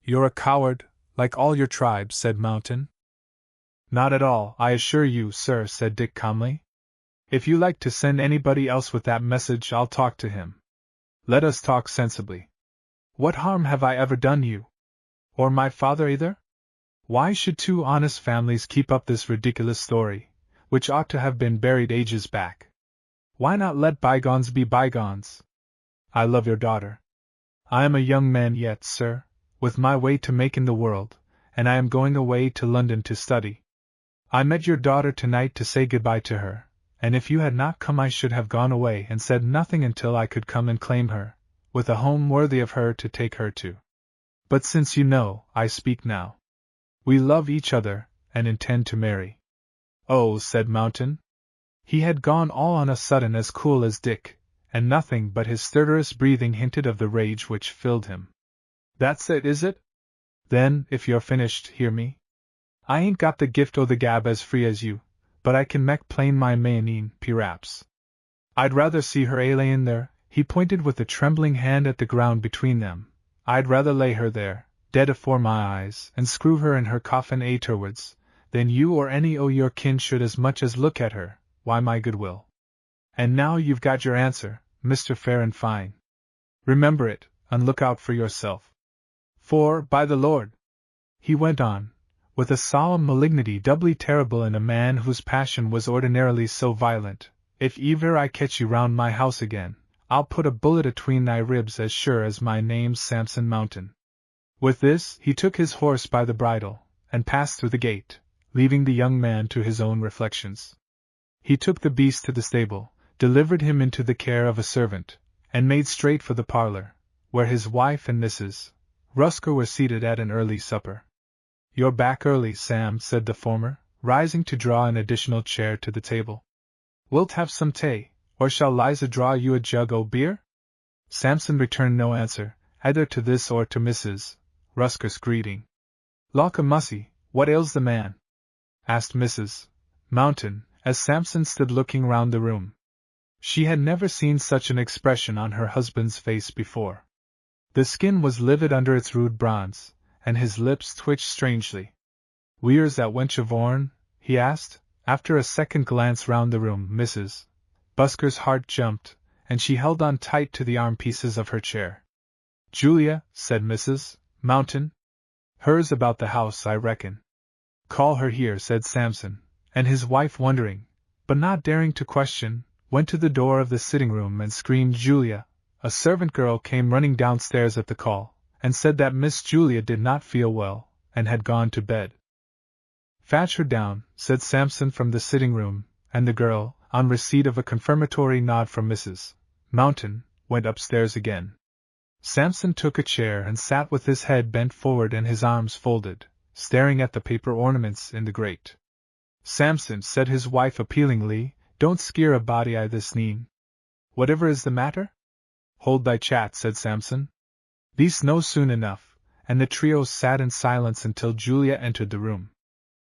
"You're a coward, like all your tribe," said Mountain. "Not at all, I assure you, sir," said Dick calmly. "If you like to send anybody else with that message, I'll talk to him. Let us talk sensibly. What harm have I ever done you? Or my father either? Why should two honest families keep up this ridiculous story, which ought to have been buried ages back? Why not let bygones be bygones? I love your daughter. I am a young man yet, sir, with my way to make in the world, and I am going away to London to study. I met your daughter tonight to say goodbye to her, and if you had not come I should have gone away and said nothing until I could come and claim her, with a home worthy of her to take her to. But since you know, I speak now. We love each other, and intend to marry." "Oh," said Mountain. He had gone all on a sudden as cool as Dick, and nothing but his stertorous breathing hinted of the rage which filled him. "That's it, is it? Then, if you're finished, hear me. I ain't got the gift o' the gab as free as you, but I can mek plain my mainin, p'raps. I'd rather see her layin' there," he pointed with a trembling hand at the ground between them. "I'd rather lay her there, dead afore my eyes, and screw her in her coffin afterwards, than you or any o' your kin should as much as look at her, why my goodwill. And now you've got your answer, Mr. Fair and Fine. Remember it, and look out for yourself. For, by the Lord," he went on, with a solemn malignity doubly terrible in a man whose passion was ordinarily so violent, "if ever I catch you round my house again, I'll put a bullet atween thy ribs as sure as my name's Samson Mountain." With this, he took his horse by the bridle, and passed through the gate, leaving the young man to his own reflections. He took the beast to the stable, delivered him into the care of a servant, and made straight for the parlor, where his wife and Mrs. Rusker were seated at an early supper. "You're back early, Sam," said the former, rising to draw an additional chair to the table. "Wilt have some tea, Or shall Liza draw you a jug o' beer? Samson returned no answer, either to this or to Mrs. Rusker's greeting. Lawk a mussy, what ails the man? Asked Mrs. Mountain, as Samson stood looking round the room. She had never seen such an expression on her husband's face before. The skin was livid under its rude bronze, and his lips twitched strangely. Where's that wench of ourn? He asked. After a second glance round the room, Mrs. Busker's heart jumped, and she held on tight to the armpieces of her chair. Julia, said Mrs. Mountain. Her's about the house, I reckon. Call her here, said Samson, and his wife, wondering, but not daring to question, went to the door of the sitting-room and screamed Julia. A servant girl came running downstairs at the call, and said that Miss Julia did not feel well, and had gone to bed. Fetch her down, said Samson from the sitting-room, and the girl, on receipt of a confirmatory nod from Mrs. Mountain, went upstairs again. Samson took a chair and sat with his head bent forward and his arms folded, staring at the paper ornaments in the grate. Samson, said his wife appealingly, don't skeer a body I this neen. Whatever is the matter? Hold thy chat, said Samson. Thee's no soon enough, and the trio sat in silence until Julia entered the room.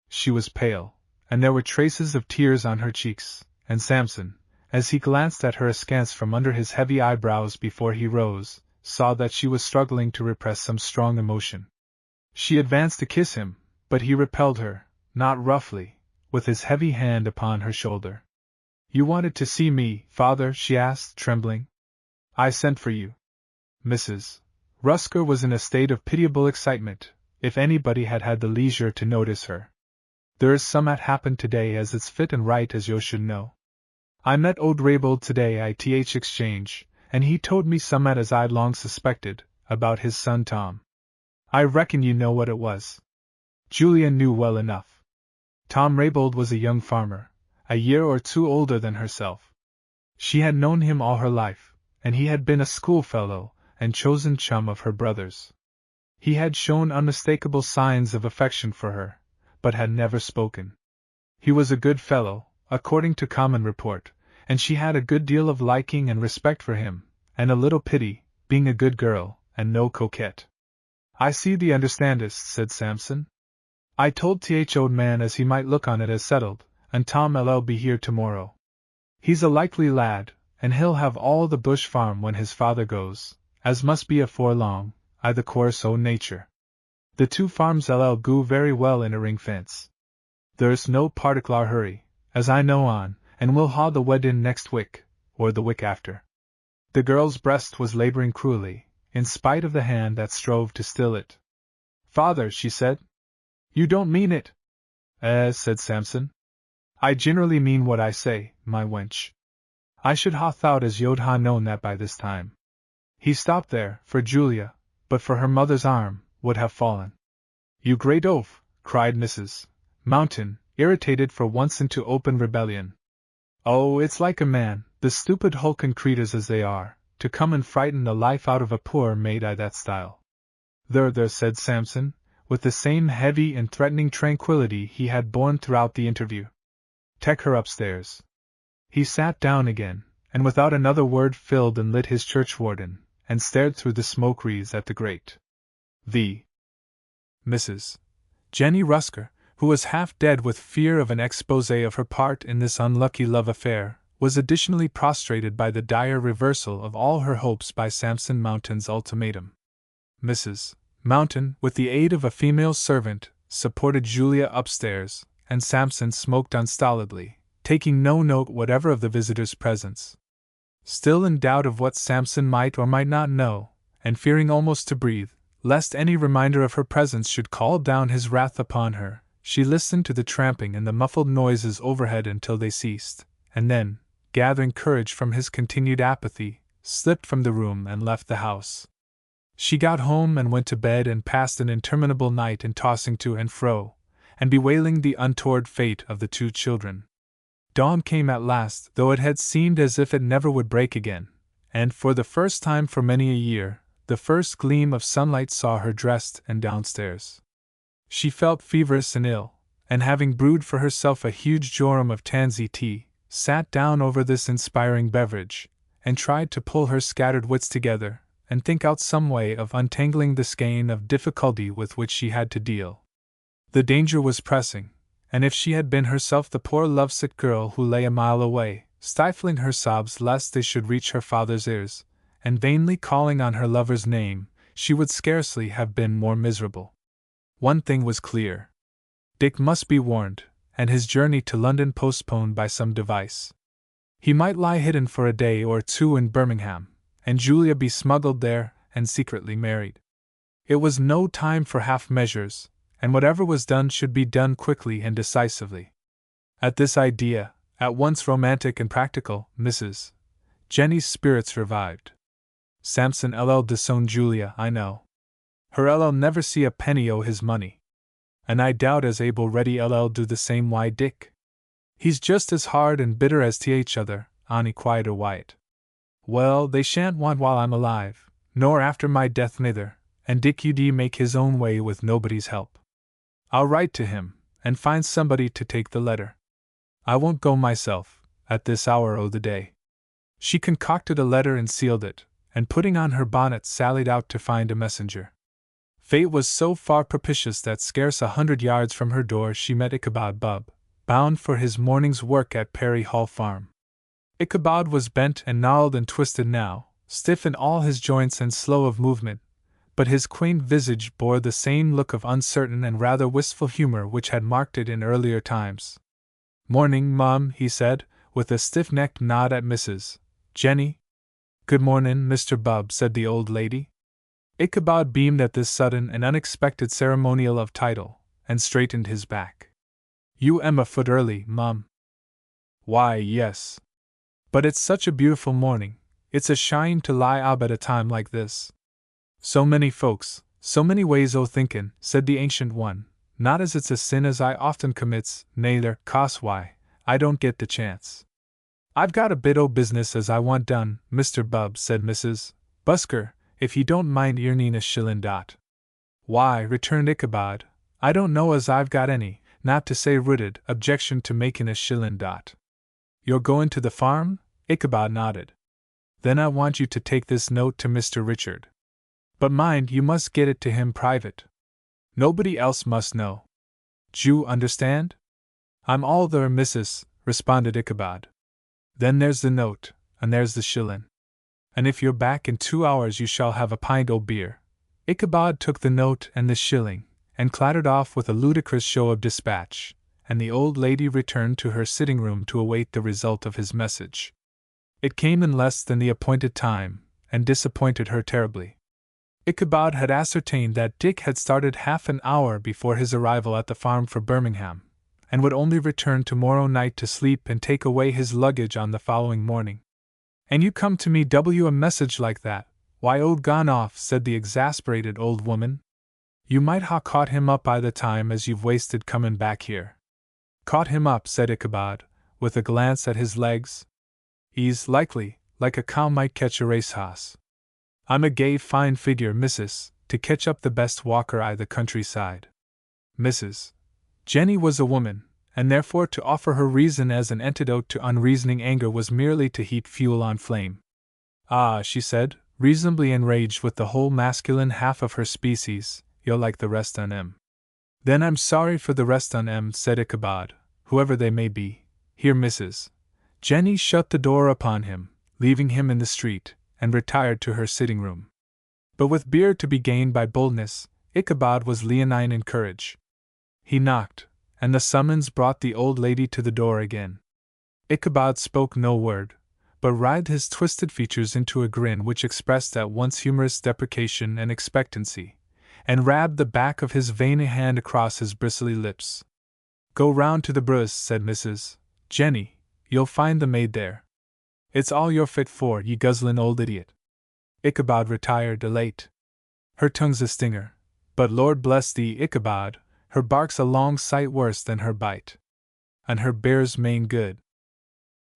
She was pale, and there were traces of tears on her cheeks, and Samson, as he glanced at her askance from under his heavy eyebrows before he rose, saw that she was struggling to repress some strong emotion. She advanced to kiss him, but he repelled her, not roughly, with his heavy hand upon her shoulder. You wanted to see me, father? She asked, trembling. I sent for you. Mrs. Rusker was in a state of pitiable excitement, if anybody had had the leisure to notice her. There is summat happened today as it's fit and right as yo should know. I met Ode Raybould today at Exchange, and he told me summat as I'd long suspected, about his son Tom. I reckon you know what it was. Julia knew well enough. Tom Raybould was a young farmer, a year or two older than herself. She had known him all her life, and he had been a schoolfellow and chosen chum of her brother's. He had shown unmistakable signs of affection for her, but had never spoken. He was a good fellow, according to common report, and she had a good deal of liking and respect for him, and a little pity, being a good girl, and no coquette. I see thee understandest, said Samson. I told old man as he might look on it as settled, and Tom will be here tomorrow. He's a likely lad, and he'll have all the bush farm when his father goes, as must be afore long, I the course o' nature. The two farms go very well in a ring fence. There's no particular hurry, as I know on, and we'll haw the weddin' next wick, or the wick after. The girl's breast was laboring cruelly, in spite of the hand that strove to still it. Father, she said. You don't mean it? Said Samson. I generally mean what I say, my wench. I should ha' thought as yo'd ha' known that by this time. He stopped there, for Julia, but for her mother's arm, would have fallen. You great oaf, cried Mrs. Mountain, irritated for once into open rebellion. Oh, it's like a man, the stupid hulking creeters as they are, to come and frighten the life out of a poor maid I that style. There, said Samson, with the same heavy and threatening tranquillity he had borne throughout the interview. Take her upstairs. He sat down again, and without another word filled and lit his churchwarden, and stared through the smoke wreaths at the grate. The Mrs. Jenny Rusker, who was half dead with fear of an exposé of her part in this unlucky love affair, was additionally prostrated by the dire reversal of all her hopes by Samson Mountain's ultimatum. Mrs. Mountain, with the aid of a female servant, supported Julia upstairs, and Samson smoked on stolidly, taking no note whatever of the visitor's presence. Still in doubt of what Samson might or might not know, and fearing almost to breathe, lest any reminder of her presence should call down his wrath upon her, she listened to the tramping and the muffled noises overhead until they ceased, and then, gathering courage from his continued apathy, slipped from the room and left the house. She got home and went to bed and passed an interminable night in tossing to and fro, and bewailing the untoward fate of the two children. Dawn came at last, though it had seemed as if it never would break again, and for the first time for many a year, the first gleam of sunlight saw her dressed and downstairs. She felt feverish and ill, and having brewed for herself a huge jorum of tansy tea, sat down over this inspiring beverage, and tried to pull her scattered wits together, and think out some way of untangling the skein of difficulty with which she had to deal. The danger was pressing, and if she had been herself the poor lovesick girl who lay a mile away, stifling her sobs lest they should reach her father's ears, and vainly calling on her lover's name, she would scarcely have been more miserable. One thing was clear. Dick must be warned, and his journey to London postponed by some device. He might lie hidden for a day or two in Birmingham, and Julia be smuggled there and secretly married. It was no time for half measures, and whatever was done should be done quickly and decisively. At this idea, at once romantic and practical, Mrs. Jenny's spirits revived. Samson LL disown Julia, I know. Her LL never see a penny o' his money. And I doubt as able ready LL do the same why Dick. He's just as hard and bitter as each other, Annie quieter Wyatt. Well, they shan't want while I'm alive, nor after my death neither, and Dick ud make his own way with nobody's help. I'll write to him, and find somebody to take the letter. I won't go myself, at this hour o' the day. She concocted a letter and sealed it, and putting on her bonnet sallied out to find a messenger. Fate was so far propitious that scarce 100 yards from her door she met Ichabod Bubb, bound for his morning's work at Perry Hall Farm. Ichabod was bent and gnarled and twisted now, stiff in all his joints and slow of movement, but his quaint visage bore the same look of uncertain and rather wistful humor which had marked it in earlier times. "Morning, Mum," he said, with a stiff-necked nod at Mrs. Jenny. "Good mornin', Mr. Bubb," said the old lady. Ichabod beamed at this sudden and unexpected ceremonial of title, and straightened his back. "You am afoot early, Mum." "Why, yes. But it's such a beautiful morning, it's a shame to lie up at a time like this." "So many folks, so many ways o' thinkin'," said the ancient one, "not as it's a sin as I often commits, naither, 'cause why, I don't get the chance." "I've got a bit o' business as I want done, Mr. Bubb," said Mrs. Busker, "if ye don't mind earning a shillin' dot." "Why," returned Ichabod, "I don't know as I've got any, not to say rooted, objection to makin' a shillin' dot." "You're goin' to the farm?" Ichabod nodded. "Then I want you to take this note to Mr. Richard. But mind, you must get it to him private. Nobody else must know. D'you understand?" "I'm all there, missus," responded Ichabod. "Then there's the note, and there's the shillin'. And if you're back in 2 hours you shall have a pint o' beer." Ichabod took the note and the shilling, and clattered off with a ludicrous show of dispatch, and the old lady returned to her sitting room to await the result of his message. It came in less than the appointed time, and disappointed her terribly. Ichabod had ascertained that Dick had started half an hour before his arrival at the farm for Birmingham, and would only return tomorrow night to sleep and take away his luggage on the following morning. "And you come to me a message like that, why old gone off," said the exasperated old woman. "You might ha' caught him up by the time as you've wasted comin' back here." "Caught him up," said Ichabod, with a glance at his legs. "'E's likely, like a cow might catch a race-hoss. I'm a gay fine figure, missus, to catch up the best walker i' the countryside." Mrs. Jenny was a woman, and therefore to offer her reason as an antidote to unreasoning anger was merely to heap fuel on flame. "Ah," she said, reasonably enraged with the whole masculine half of her species, "you're like the rest on 'em." "Then I'm sorry for the rest on 'em," said Ichabod, "whoever they may be." Here Mrs. Jenny shut the door upon him, leaving him in the street, and retired to her sitting room. But with beer to be gained by boldness, Ichabod was leonine in courage. He knocked, and the summons brought the old lady to the door again. Ichabod spoke no word, but writhed his twisted features into a grin which expressed at once humorous deprecation and expectancy, and rapped the back of his veiny hand across his bristly lips. "Go round to the brus," said Mrs. Jenny. "You'll find the maid there. It's all you're fit for, ye guzzlin' old idiot." Ichabod retired elate. "Her tongue's a stinger, but Lord bless thee, Ichabod, her bark's a long sight worse than her bite. And her bear's main good."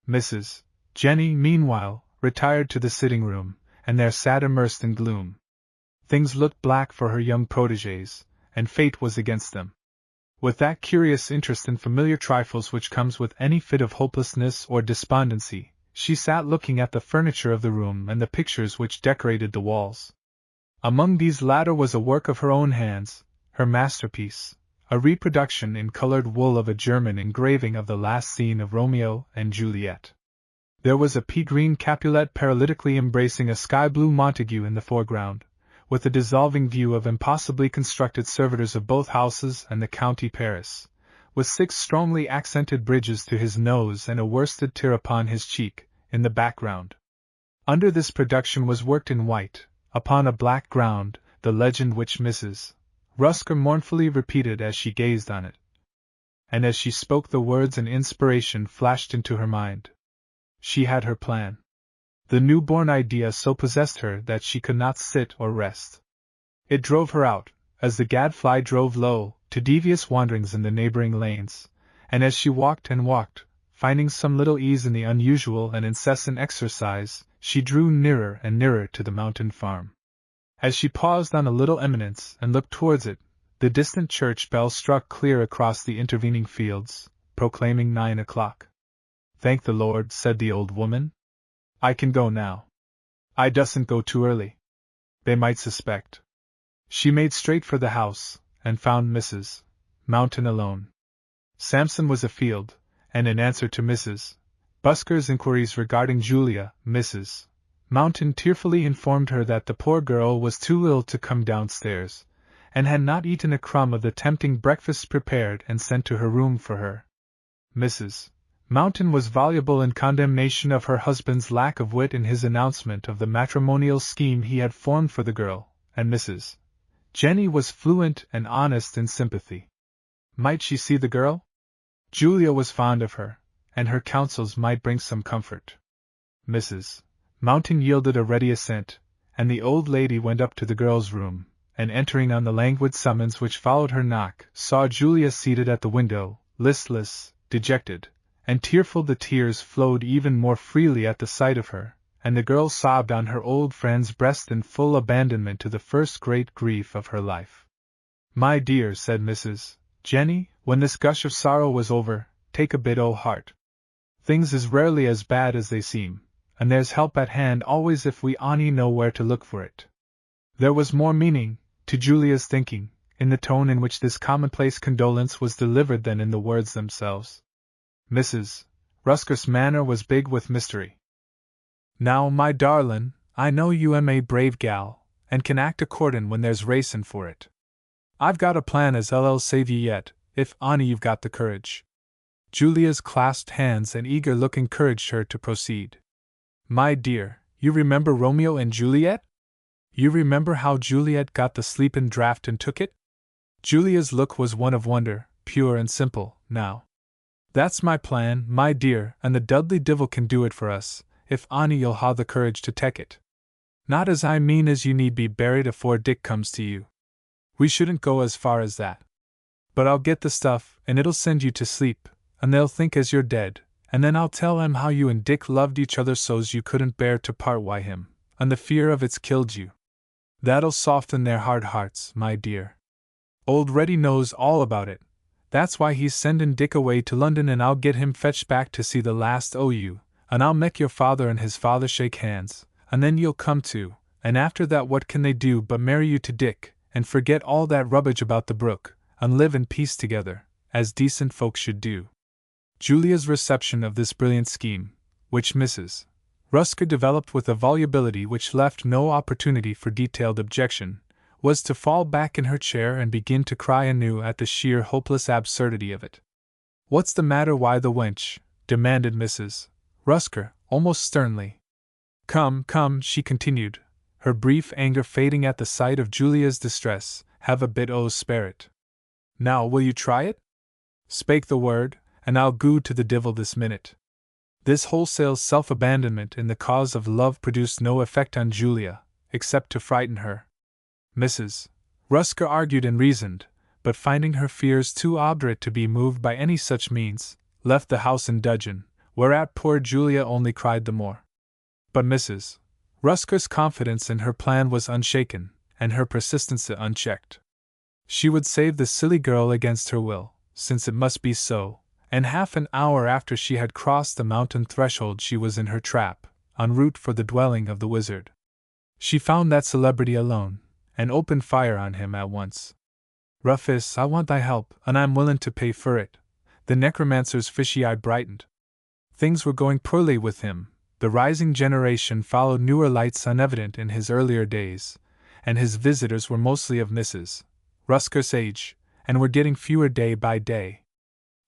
Mrs. Jenny, meanwhile, retired to the sitting room, and there sat immersed in gloom. Things looked black for her young protégés, and fate was against them. With that curious interest in familiar trifles which comes with any fit of hopelessness or despondency, she sat looking at the furniture of the room and the pictures which decorated the walls. Among these latter was a work of her own hands, her masterpiece, a reproduction in colored wool of a German engraving of the last scene of Romeo and Juliet. There was a pea-green Capulet paralytically embracing a sky-blue Montague in the foreground, with a dissolving view of impossibly constructed servitors of both houses and the county Paris, with 6 strongly accented bridges to his nose and a worsted tear upon his cheek, in the background. Under this production was worked in white, upon a black ground, the legend which Mrs. Rusker mournfully repeated as she gazed on it. And as she spoke the words an inspiration flashed into her mind. She had her plan. The newborn idea so possessed her that she could not sit or rest. It drove her out, as the gadfly drove low, to devious wanderings in the neighboring lanes, and as she walked and walked, finding some little ease in the unusual and incessant exercise, she drew nearer and nearer to the mountain farm. As she paused on a little eminence and looked towards it, the distant church bell struck clear across the intervening fields, proclaiming 9 o'clock. "Thank the Lord," said the old woman. "I can go now. I dustn't go too early. They might suspect." She made straight for the house, and found Mrs. Mountain alone. Sampson was afield, and in answer to Mrs. Busker's inquiries regarding Julia, Mrs. Mountain tearfully informed her that the poor girl was too ill to come downstairs, and had not eaten a crumb of the tempting breakfast prepared and sent to her room for her. Mrs. Mountain was voluble in condemnation of her husband's lack of wit in his announcement of the matrimonial scheme he had formed for the girl, and Mrs. Jenny was fluent and honest in sympathy. Might she see the girl? Julia was fond of her, and her counsels might bring some comfort. Mrs. Mountain yielded a ready assent, and the old lady went up to the girl's room, and entering on the languid summons which followed her knock, saw Julia seated at the window, listless, dejected, and tearful. The tears flowed even more freely at the sight of her, and the girl sobbed on her old friend's breast in full abandonment to the first great grief of her life. "My dear," said Mrs. Jenny, when this gush of sorrow was over, "take a bit o' heart. Things is rarely as bad as they seem, and there's help at hand always if we on'y know where to look for it." There was more meaning, to Julia's thinking, in the tone in which this commonplace condolence was delivered than in the words themselves. Mrs. Rusker's manner was big with mystery. "Now, my darlin', I know you am a brave gal, and can act accordin' when there's racin' for it. I've got a plan as 'll save ye yet, if on'y you've got the courage." Julia's clasped hands and eager look encouraged her to proceed. "My dear, you remember Romeo and Juliet? You remember how Juliet got the sleepin' draught and took it?" Julia's look was one of wonder, pure and simple, now. "That's my plan, my dear, and the Dudley divil can do it for us, if on'y you'll ha' the courage to tek it. Not as I mean as you need be buried afore Dick comes to you. We shouldn't go as far as that. But I'll get the stuff, and it'll send you to sleep, and they'll think as you're dead, and then I'll tell 'em how you and Dick loved each other so's you couldn't bear to part wi' him, and the fear of it's killed you. That'll soften their hard hearts, my dear. Old Reddy knows all about it. That's why he's sendin' Dick away to London, and I'll get him fetched back to see the last o' you, and I'll mek your father and his father shake hands, and then you'll come to, and after that what can they do but marry you to Dick, and forget all that rubbish about the brook, and live in peace together, as decent folk should do." Julia's reception of this brilliant scheme, which Mrs. Rusker developed with a volubility which left no opportunity for detailed objection, was to fall back in her chair and begin to cry anew at the sheer hopeless absurdity of it. "What's the matter, why the wench?" demanded Mrs. Rusker, almost sternly. "Come, come," she continued, her brief anger fading at the sight of Julia's distress, "have a bit o' spirit. Now, will you try it? Spake the word, and I'll goo to the divil this minute." This wholesale self-abandonment in the cause of love produced no effect on Julia, except to frighten her. Mrs. Rusker argued and reasoned, but finding her fears too obdurate to be moved by any such means, left the house in dudgeon, whereat poor Julia only cried the more. But Mrs. Rusker's confidence in her plan was unshaken, and her persistence unchecked. She would save the silly girl against her will, since it must be so, and half an hour after she had crossed the mountain threshold she was in her trap, en route for the dwelling of the wizard. She found that celebrity alone, and opened fire on him at once. "Rufus, I want thy help, and I'm willing to pay for it." The necromancer's fishy eye brightened. Things were going poorly with him. The rising generation followed newer lights unevident in his earlier days, and his visitors were mostly of Mrs. Rusker's age, and were getting fewer day by day.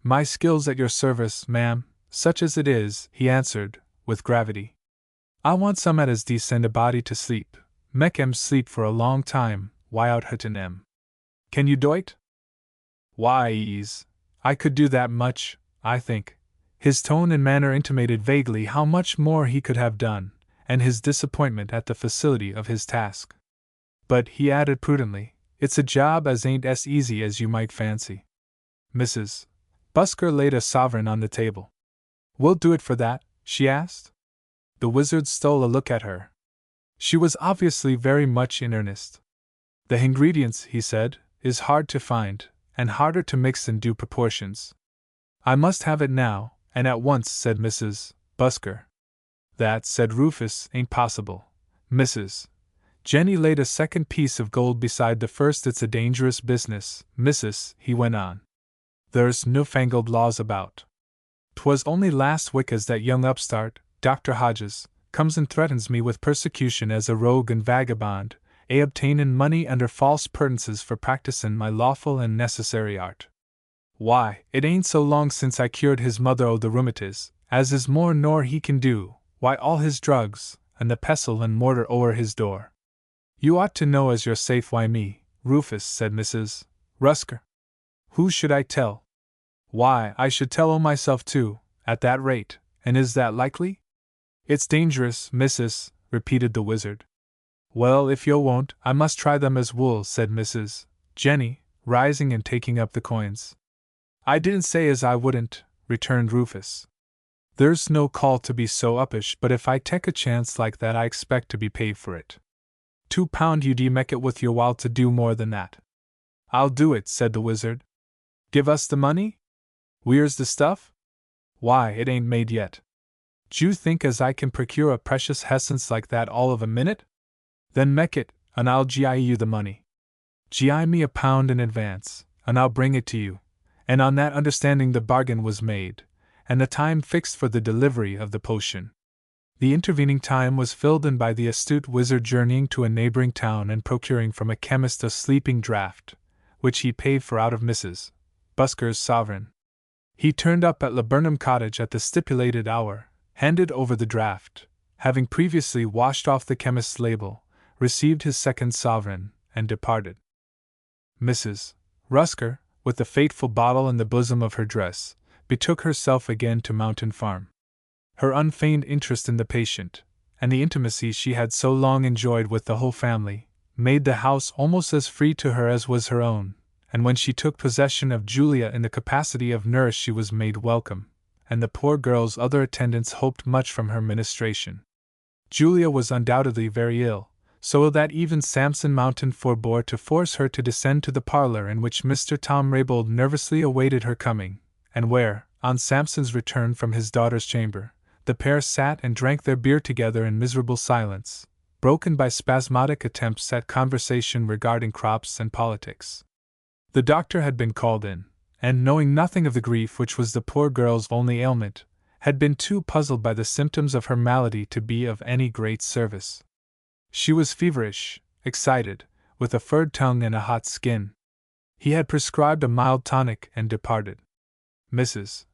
"My skill's at your service, ma'am, such as it is," he answered, with gravity. "I want some at as decent a body to sleep, mek 'em sleep for a long time, wi'out hurtin' 'em. Can you do't?" "Why, ease, I could do that much, I think." His tone and manner intimated vaguely how much more he could have done, and his disappointment at the facility of his task. "But," he added prudently, "it's a job as ain't as easy as you might fancy." Mrs. Busker laid a sovereign on the table. "We'll do it for that?" she asked. The wizard stole a look at her. She was obviously very much in earnest. "The ingredients," he said, "is hard to find, and harder to mix in due proportions." "I must have it now, and at once," said Mrs. Busker. "That," said Rufus, "ain't possible." Mrs. Jenny laid a second piece of gold beside the first. "It's a dangerous business, missus," he went on. "There's newfangled laws about. 'Twas only last week as that young upstart, Dr. Hodges, comes and threatens me with persecution as a rogue and vagabond, obtainin' money under false pretenses for practicin' my lawful and necessary art. Why, it ain't so long since I cured his mother o' the rheumatiz, as is more nor he can do, why all his drugs, and the pestle and mortar o'er his door. You ought to know as you're safe." "Why me, Rufus?" said Mrs. Rusker. "Who should I tell?" "Why, I should tell o' myself too, at that rate, and is that likely?" "It's dangerous, missus," repeated the wizard. "Well, if yo' won't, I must try them as wool," said Mrs. Jenny, rising and taking up the coins. "I didn't say as I wouldn't," returned Rufus. "There's no call to be so uppish, but if I take a chance like that I expect to be paid for it. £2 you'd mek it with your while to do more than that." "I'll do it," said the wizard. "Give us the money? Where's the stuff?" "Why, it ain't made yet. D'you think as I can procure a precious hessence like that all of a minute? Then mek it, and I'll gi' you the money. Gi' me £1 in advance, and I'll bring it to you." And on that understanding the bargain was made, and the time fixed for the delivery of the potion. The intervening time was filled in by the astute wizard journeying to a neighboring town and procuring from a chemist a sleeping draught, which he paid for out of Mrs. Busker's sovereign. He turned up at Laburnum Cottage at the stipulated hour, handed over the draught, having previously washed off the chemist's label, received his second sovereign, and departed. Mrs. Rusker, with the fateful bottle in the bosom of her dress, betook herself again to Mountain Farm. Her unfeigned interest in the patient, and the intimacy she had so long enjoyed with the whole family, made the house almost as free to her as was her own, and when she took possession of Julia in the capacity of nurse she was made welcome, and the poor girl's other attendants hoped much from her ministration. Julia was undoubtedly very ill, so ill that even Samson Mountain forbore to force her to descend to the parlor in which Mr. Tom Raybould nervously awaited her coming, and where, on Samson's return from his daughter's chamber, the pair sat and drank their beer together in miserable silence, broken by spasmodic attempts at conversation regarding crops and politics. The doctor had been called in, and knowing nothing of the grief which was the poor girl's only ailment, had been too puzzled by the symptoms of her malady to be of any great service. She was feverish, excited, with a furred tongue and a hot skin. He had prescribed a mild tonic and departed. Mrs.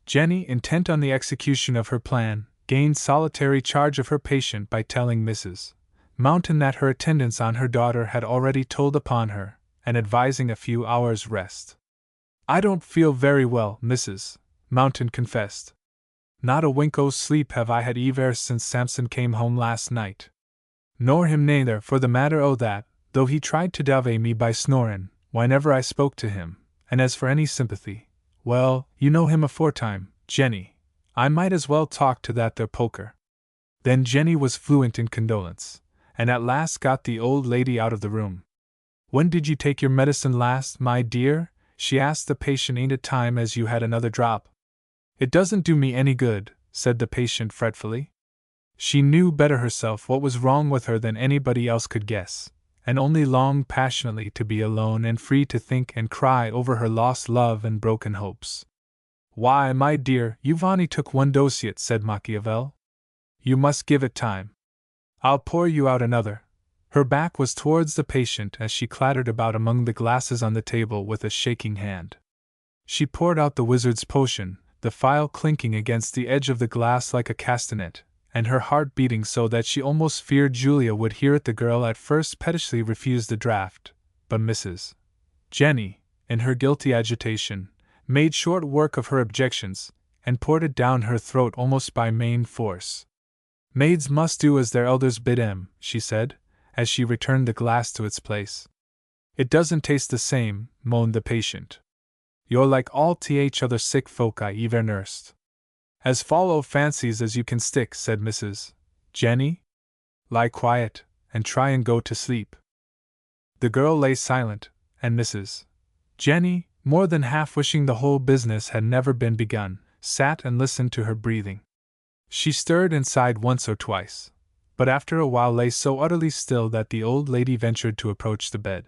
Jenny, intent on the execution of her plan, gained solitary charge of her patient by telling Mrs. Mountain that her attendance on her daughter had already told upon her, and advising a few hours' rest. "I don't feel very well," Mrs. Mountain confessed. "Not a wink o' sleep have I had ever since Samson came home last night. Nor him neither, for the matter o' that, though he tried to dove me by snorin' whenever I spoke to him, and as for any sympathy, well, you know him aforetime, Jenny. I might as well talk to that there poker." Then Jenny was fluent in condolence, and at last got the old lady out of the room. When did you take your medicine last, my dear? She asked the patient. Ain't it time as you had another drop? It doesn't do me any good, said the patient fretfully. She knew better herself what was wrong with her than anybody else could guess, and only longed passionately to be alone and free to think and cry over her lost love and broken hopes. Why, my dear, you've only took one dose yet, said Machiavel. You must give it time. I'll pour you out another. Her back was towards the patient as she clattered about among the glasses on the table with a shaking hand. She poured out the wizard's potion, the phial clinking against the edge of the glass like a castanet, and her heart beating so that she almost feared Julia would hear it. The girl at first pettishly refused the draught, but Mrs. Jenny, in her guilty agitation, made short work of her objections, and poured it down her throat almost by main force. Maids must do as their elders bid 'em, she said, as she returned the glass to its place. It doesn't taste the same, moaned the patient. You're like all t'other sick folk I ever nursed. As full o' fancies as you can stick, said Mrs. Jenny. Lie quiet, and try and go to sleep. The girl lay silent, and Mrs. Jenny, more than half wishing the whole business had never been begun, sat and listened to her breathing. She stirred and sighed once or twice, but after a while lay so utterly still that the old lady ventured to approach the bed.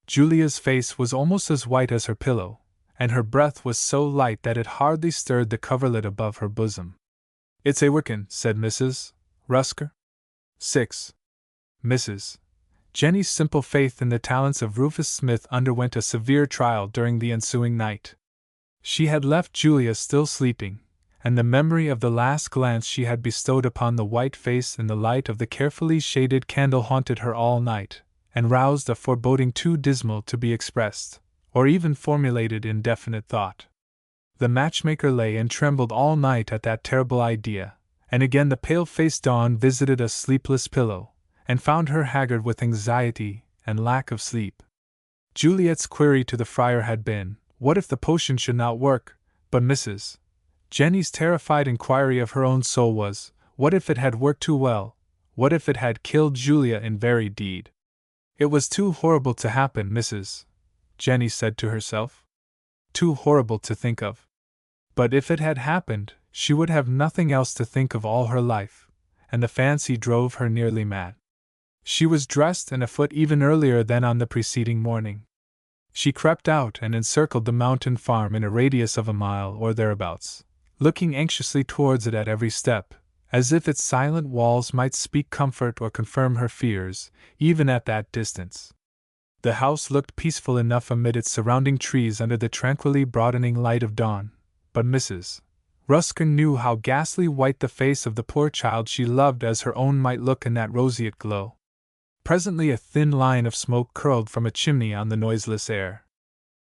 Julia's face was almost as white as her pillow, and her breath was so light that it hardly stirred the coverlet above her bosom. It's a workin', said Mrs. Rusker. 6. Mrs. Jenny's simple faith in the talents of Rufus Smith underwent a severe trial during the ensuing night. She had left Julia still sleeping, and the memory of the last glance she had bestowed upon the white face in the light of the carefully shaded candle haunted her all night, and roused a foreboding too dismal to be expressed, or even formulated in definite thought. The matchmaker lay and trembled all night at that terrible idea, and again the pale-faced dawn visited a sleepless pillow, and found her haggard with anxiety and lack of sleep. Juliet's query to the friar had been, what if the potion should not work? But Mrs. Jenny's terrified inquiry of her own soul was, what if it had worked too well? What if it had killed Julia in very deed? It was too horrible to happen, Mrs. Jenny said to herself. Too horrible to think of. But if it had happened, she would have nothing else to think of all her life, and the fancy drove her nearly mad. She was dressed and afoot even earlier than on the preceding morning. She crept out and encircled the mountain farm in a radius of a mile or thereabouts, looking anxiously towards it at every step, as if its silent walls might speak comfort or confirm her fears, even at that distance. The house looked peaceful enough amid its surrounding trees under the tranquilly broadening light of dawn, but Mrs. Rusker knew how ghastly white the face of the poor child she loved as her own might look in that roseate glow. Presently a thin line of smoke curled from a chimney on the noiseless air.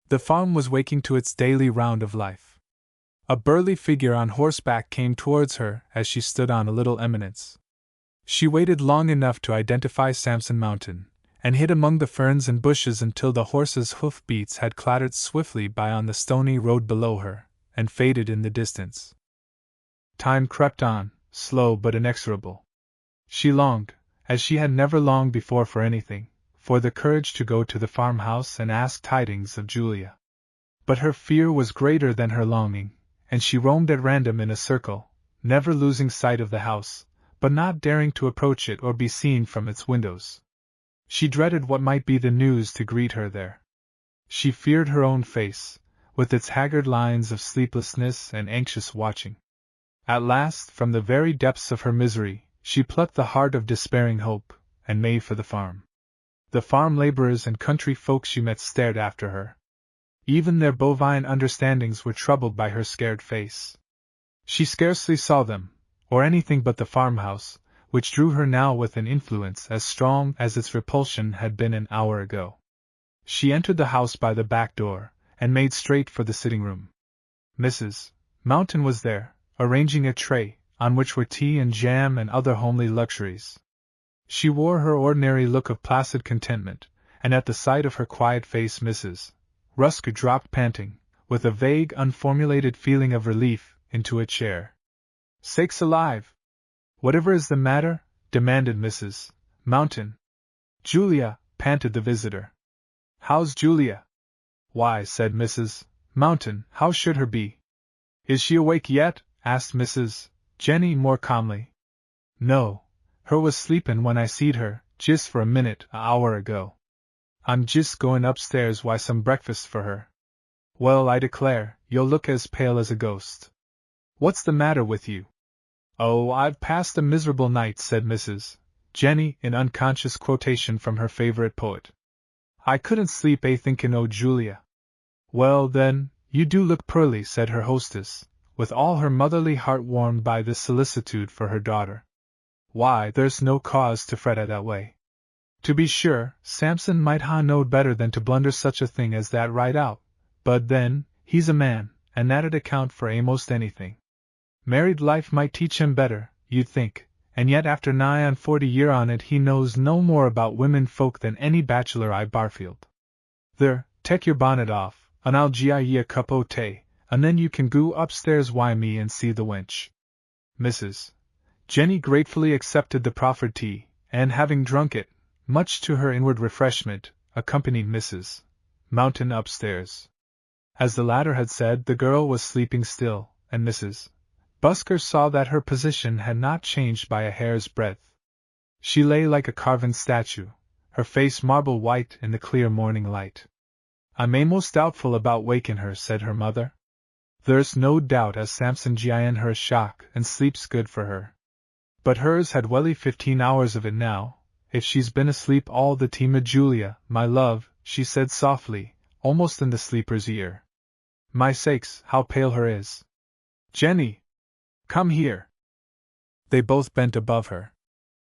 The farm was waking to its daily round of life. A burly figure on horseback came towards her as she stood on a little eminence. She waited long enough to identify Samson Mountain, and hid among the ferns and bushes until the horse's hoof-beats had clattered swiftly by on the stony road below her, and faded in the distance. Time crept on, slow but inexorable. She longed, as she had never longed before for anything, for the courage to go to the farmhouse and ask tidings of Julia. But her fear was greater than her longing, and she roamed at random in a circle, never losing sight of the house, but not daring to approach it or be seen from its windows. She dreaded what might be the news to greet her there. She feared her own face, with its haggard lines of sleeplessness and anxious watching. At last, from the very depths of her misery, she plucked the heart of despairing hope, and made for the farm. The farm laborers and country folk she met stared after her. Even their bovine understandings were troubled by her scared face. She scarcely saw them, or anything but the farmhouse, which drew her now with an influence as strong as its repulsion had been an hour ago. She entered the house by the back door, and made straight for the sitting-room. Mrs. Mountain was there, arranging a tray, on which were tea and jam and other homely luxuries. She wore her ordinary look of placid contentment, and at the sight of her quiet face Mrs. Rusker dropped panting, with a vague, unformulated feeling of relief, into a chair. "Sakes alive! Whatever is the matter?" demanded Mrs. Mountain. "Julia," panted the visitor. How's Julia? Why, said Mrs. Mountain, how should her be? Is she awake yet? Asked Mrs. Jenny more calmly. No, her was sleepin' when I seed her, jist for a minute, a hour ago. I'm jist goin' upstairs wy some breakfast for her. Well, I declare, you'll look as pale as a ghost. What's the matter with you? Oh, I've passed a miserable night, said Mrs. Jenny, in unconscious quotation from her favorite poet. I couldn't sleep thinkin' o' Julia. Well, then, you do look pearly, said her hostess, with all her motherly heart warmed by this solicitude for her daughter. Why, there's no cause to fret that way. To be sure, Samson might ha' knowed better than to blunder such a thing as that right out, but then, he's a man, and that'd account for a'most anything. Married life might teach him better, you'd think, and yet after nigh on 40 year on it he knows no more about women folk than any bachelor I Barfield. There, take your bonnet off, and I'll gie ye a cup o' tea, and then you can go upstairs wy me and see the wench. Mrs. Jenny gratefully accepted the proffered tea, and having drunk it, much to her inward refreshment, accompanied Mrs. Mountain upstairs. As the latter had said, the girl was sleeping still, and Mrs. Busker saw that her position had not changed by a hair's breadth. She lay like a carven statue, her face marble white in the clear morning light. I'm a'most doubtful about wakin' her, said her mother. There's no doubt as Samson gien her a shock, and sleep's good for her. But hers had welly 15 hours of it now, if she's been asleep all the time. Julia, my love, she said softly, almost in the sleeper's ear. My sakes, how pale her is! Jenny! Come here! They both bent above her.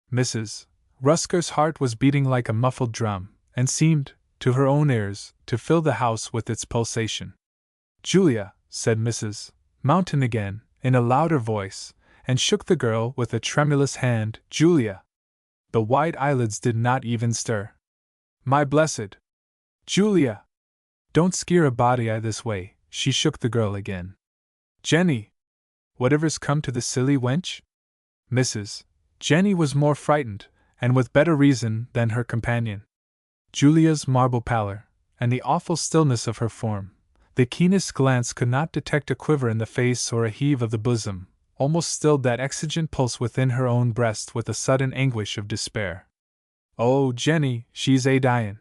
Mrs. Rusker's heart was beating like a muffled drum, and seemed, to her own ears, to fill the house with its pulsation. Julia, said Mrs. Mountain again, in a louder voice, and shook the girl with a tremulous hand. Julia! The white eyelids did not even stir. My blessed Julia! Don't skeer a body this way, she shook the girl again. Jenny! Whatever's come to the silly wench? Mrs. Jenny was more frightened, and with better reason, than her companion. Julia's marble pallor, and the awful stillness of her form, the keenest glance could not detect a quiver in the face or a heave of the bosom, almost stilled that exigent pulse within her own breast with a sudden anguish of despair. Oh, Jenny, she's dyin'!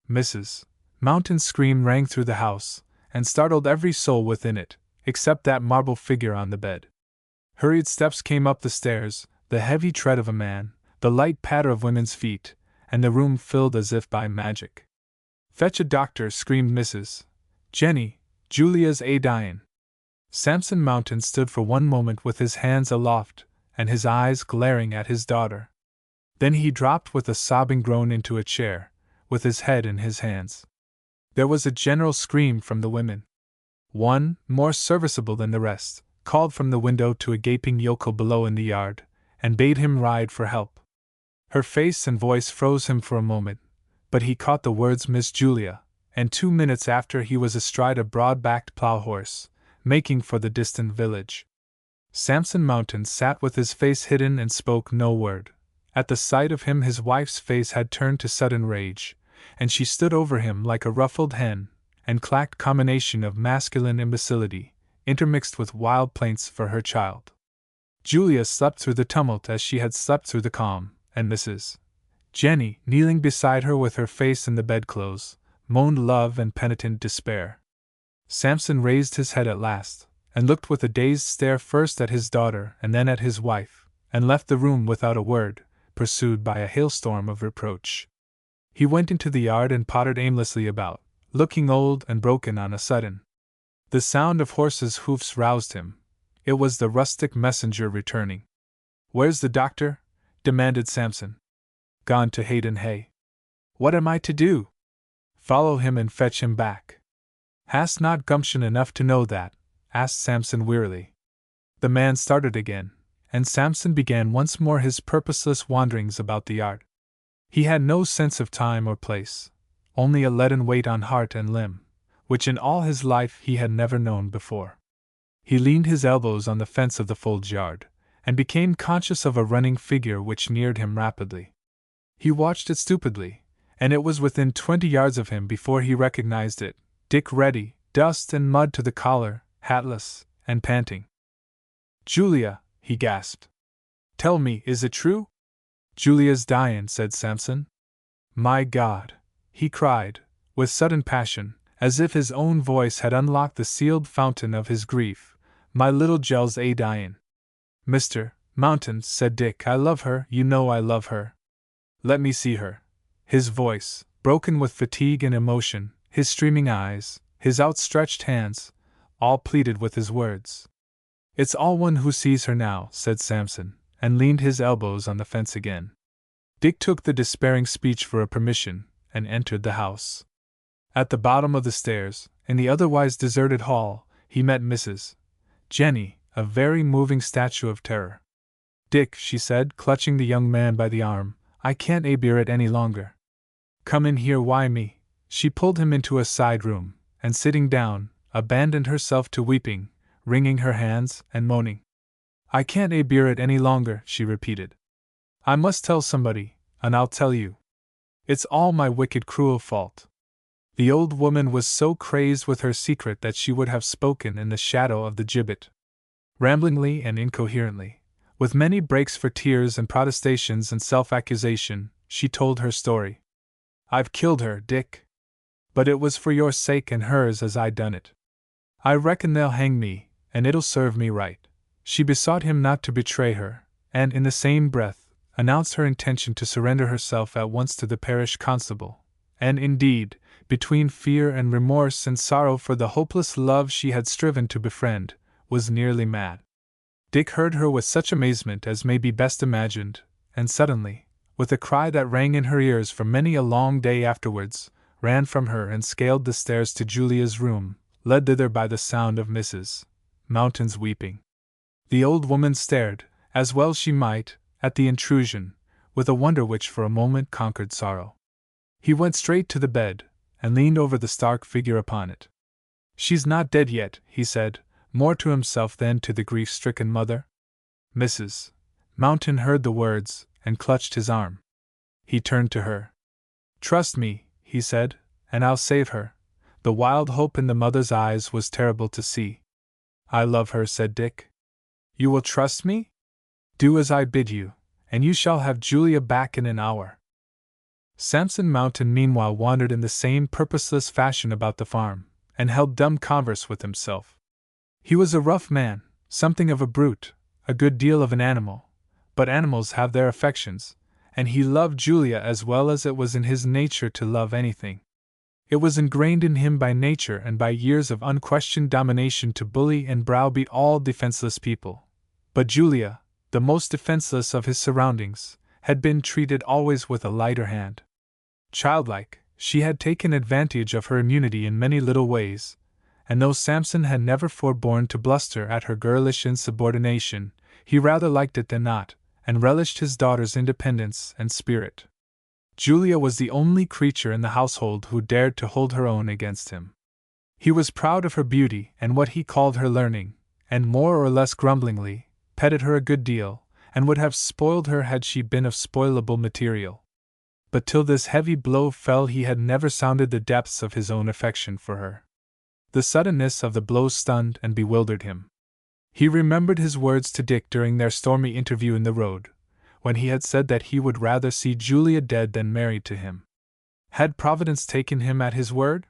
Mrs. Mountain's scream rang through the house, and startled every soul within it, except that marble figure on the bed. Hurried steps came up the stairs, the heavy tread of a man, the light patter of women's feet, and the room filled as if by magic. Fetch a doctor, screamed Mrs. Jenny, Julia's dyin'. Samson Mountain stood for one moment with his hands aloft, and his eyes glaring at his daughter. Then he dropped with a sobbing groan into a chair, with his head in his hands. There was a general scream from the women. One, more serviceable than the rest, called from the window to a gaping yokel below in the yard, and bade him ride for help. Her face and voice froze him for a moment, but he caught the words Miss Julia, and 2 minutes after he was astride a broad-backed plough horse, making for the distant village. Samson Mountain sat with his face hidden and spoke no word. At the sight of him his wife's face had turned to sudden rage, and she stood over him like a ruffled hen, and clacked combination of masculine imbecility, intermixed with wild plaints for her child. Julia slept through the tumult as she had slept through the calm, and Mrs. Jenny, kneeling beside her with her face in the bedclothes, moaned love and penitent despair. Samson raised his head at last, and looked with a dazed stare first at his daughter and then at his wife, and left the room without a word, pursued by a hailstorm of reproach. He went into the yard and pottered aimlessly about, looking old and broken on a sudden. The sound of horses' hoofs roused him. It was the rustic messenger returning. Where's the doctor? Demanded Samson. Gone to Hayden Hay. What am I to do? Follow him and fetch him back. Hast not gumption enough to know that? Asked Samson wearily. The man started again, and Samson began once more his purposeless wanderings about the yard. He had no sense of time or place, only a leaden weight on heart and limb, which in all his life he had never known before. He leaned his elbows on the fence of the fold yard, and became conscious of a running figure which neared him rapidly. He watched it stupidly, and it was within 20 yards of him before he recognized it. Dick ready, dust and mud to the collar, hatless, and panting. "Julia," he gasped. "Tell me, is it true?" "Julia's dyin'," said Samson. "My God!" he cried, with sudden passion, as if his own voice had unlocked the sealed fountain of his grief. "My little Jell's a dyin'." "Mr. Mountain," said Dick, "I love her, you know I love her." "Let me see her." His voice, broken with fatigue and emotion, his streaming eyes, his outstretched hands, all pleaded with his words. "It's all one who sees her now," said Samson, and leaned his elbows on the fence again. Dick took the despairing speech for a permission, and entered the house. At the bottom of the stairs, in the otherwise deserted hall, he met Mrs. Jenny, a very moving statue of terror. "Dick," she said, clutching the young man by the arm, "I can't bear it any longer. Come in here, why me?" She pulled him into a side room, and sitting down, abandoned herself to weeping, wringing her hands, and moaning. "I can't bear it any longer," she repeated. "I must tell somebody, and I'll tell you. It's all my wicked, cruel fault." The old woman was so crazed with her secret that she would have spoken in the shadow of the gibbet. Ramblingly and incoherently, with many breaks for tears and protestations and self-accusation, she told her story. "I've killed her, Dick. But it was for your sake and hers as I done it. I reckon they'll hang me, and it'll serve me right." She besought him not to betray her, and in the same breath, announced her intention to surrender herself at once to the parish constable, and indeed, between fear and remorse and sorrow for the hopeless love she had striven to befriend, was nearly mad. Dick heard her with such amazement as may be best imagined, and suddenly, with a cry that rang in her ears for many a long day afterwards, ran from her and scaled the stairs to Julia's room, led thither by the sound of Mrs. Mountain's weeping. The old woman stared, as well she might, at the intrusion, with a wonder which for a moment conquered sorrow. He went straight to the bed, and leaned over the stark figure upon it. "She's not dead yet," he said, more to himself than to the grief-stricken mother. Mrs. Mountain heard the words, and clutched his arm. He turned to her. "Trust me," he said, "and I'll save her." The wild hope in the mother's eyes was terrible to see. "I love her," said Dick. "You will trust me? Do as I bid you, and you shall have Julia back in an hour." Samson Mountain meanwhile wandered in the same purposeless fashion about the farm, and held dumb converse with himself. He was a rough man, something of a brute, a good deal of an animal, but animals have their affections, and he loved Julia as well as it was in his nature to love anything. It was ingrained in him by nature and by years of unquestioned domination to bully and browbeat all defenseless people. But Julia, the most defenseless of his surroundings, had been treated always with a lighter hand. Childlike, she had taken advantage of her immunity in many little ways, and though Samson had never forborne to bluster at her girlish insubordination, he rather liked it than not, and relished his daughter's independence and spirit. Julia was the only creature in the household who dared to hold her own against him. He was proud of her beauty and what he called her learning, and more or less grumblingly, petted her a good deal, and would have spoiled her had she been of spoilable material. But till this heavy blow fell he had never sounded the depths of his own affection for her. The suddenness of the blow stunned and bewildered him. He remembered his words to Dick during their stormy interview in the road, when he had said that he would rather see Julia dead than married to him. Had Providence taken him at his word?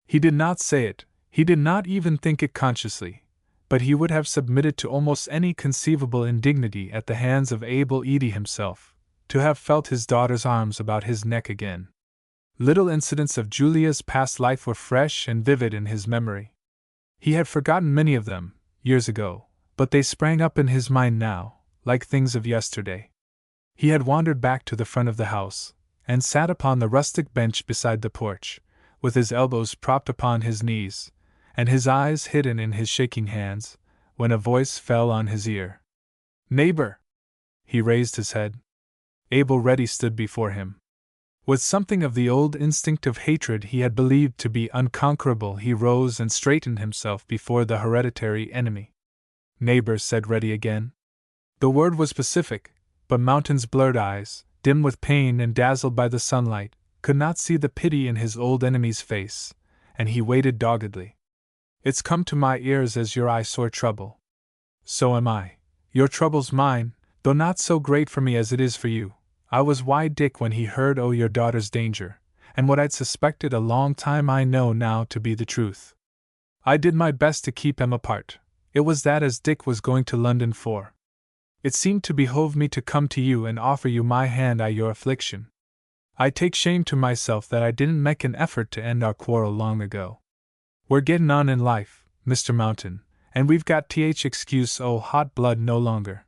He did not say it, he did not even think it consciously, but he would have submitted to almost any conceivable indignity at the hands of Abel Edie himself, to have felt his daughter's arms about his neck again. Little incidents of Julia's past life were fresh and vivid in his memory. He had forgotten many of them, years ago, but they sprang up in his mind now, like things of yesterday. He had wandered back to the front of the house, and sat upon the rustic bench beside the porch, with his elbows propped upon his knees, and his eyes hidden in his shaking hands, when a voice fell on his ear. "Neighbor!" He raised his head. Abel Ready stood before him. With something of the old instinct of hatred he had believed to be unconquerable, he rose and straightened himself before the hereditary enemy. "Neighbor," said Ready again. The word was pacific, but Mountain's blurred eyes, dim with pain and dazzled by the sunlight, could not see the pity in his old enemy's face, and he waited doggedly. It's come to my ears as your eyesore trouble. So am I. Your trouble's mine, though not so great for me as it is for you. I was wide Dick when he heard o' your daughter's danger, and what I'd suspected a long time I know now to be the truth. I did my best to keep 'em apart. It was that as Dick was going to London for. It seemed to behove me to come to you and offer you my hand I your affliction. I take shame to myself that I didn't make an effort to end our quarrel long ago. We're getting on in life, Mr. Mountain, and we've got excuse hot blood no longer.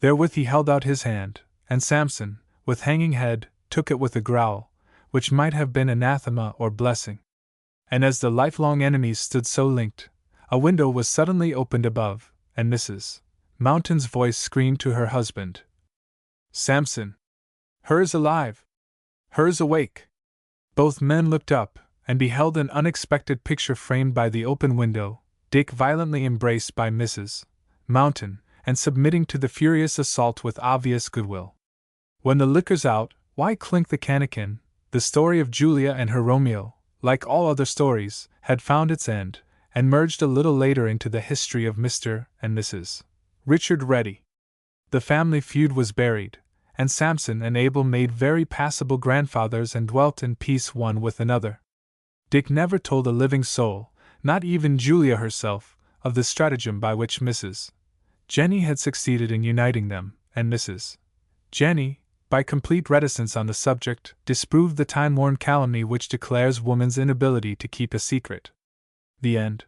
Therewith he held out his hand, and Samson, with hanging head, took it with a growl, which might have been anathema or blessing. And as the lifelong enemies stood so linked, a window was suddenly opened above, and Mrs. Mountain's voice screamed to her husband, "Samson! Her's alive! Her's awake!" Both men looked up, and beheld an unexpected picture framed by the open window, Dick violently embraced by Mrs. Mountain, and submitting to the furious assault with obvious goodwill. When the liquor's out, why clink the cannikin? The story of Julia and her Romeo, like all other stories, had found its end, and merged a little later into the history of Mr. and Mrs. Richard Reddy. The family feud was buried, and Samson and Abel made very passable grandfathers and dwelt in peace one with another. Dick never told a living soul, not even Julia herself, of the stratagem by which Mrs. Jenny had succeeded in uniting them, and Mrs. Jenny, by complete reticence on the subject, disproved the time-worn calumny which declares woman's inability to keep a secret. The end.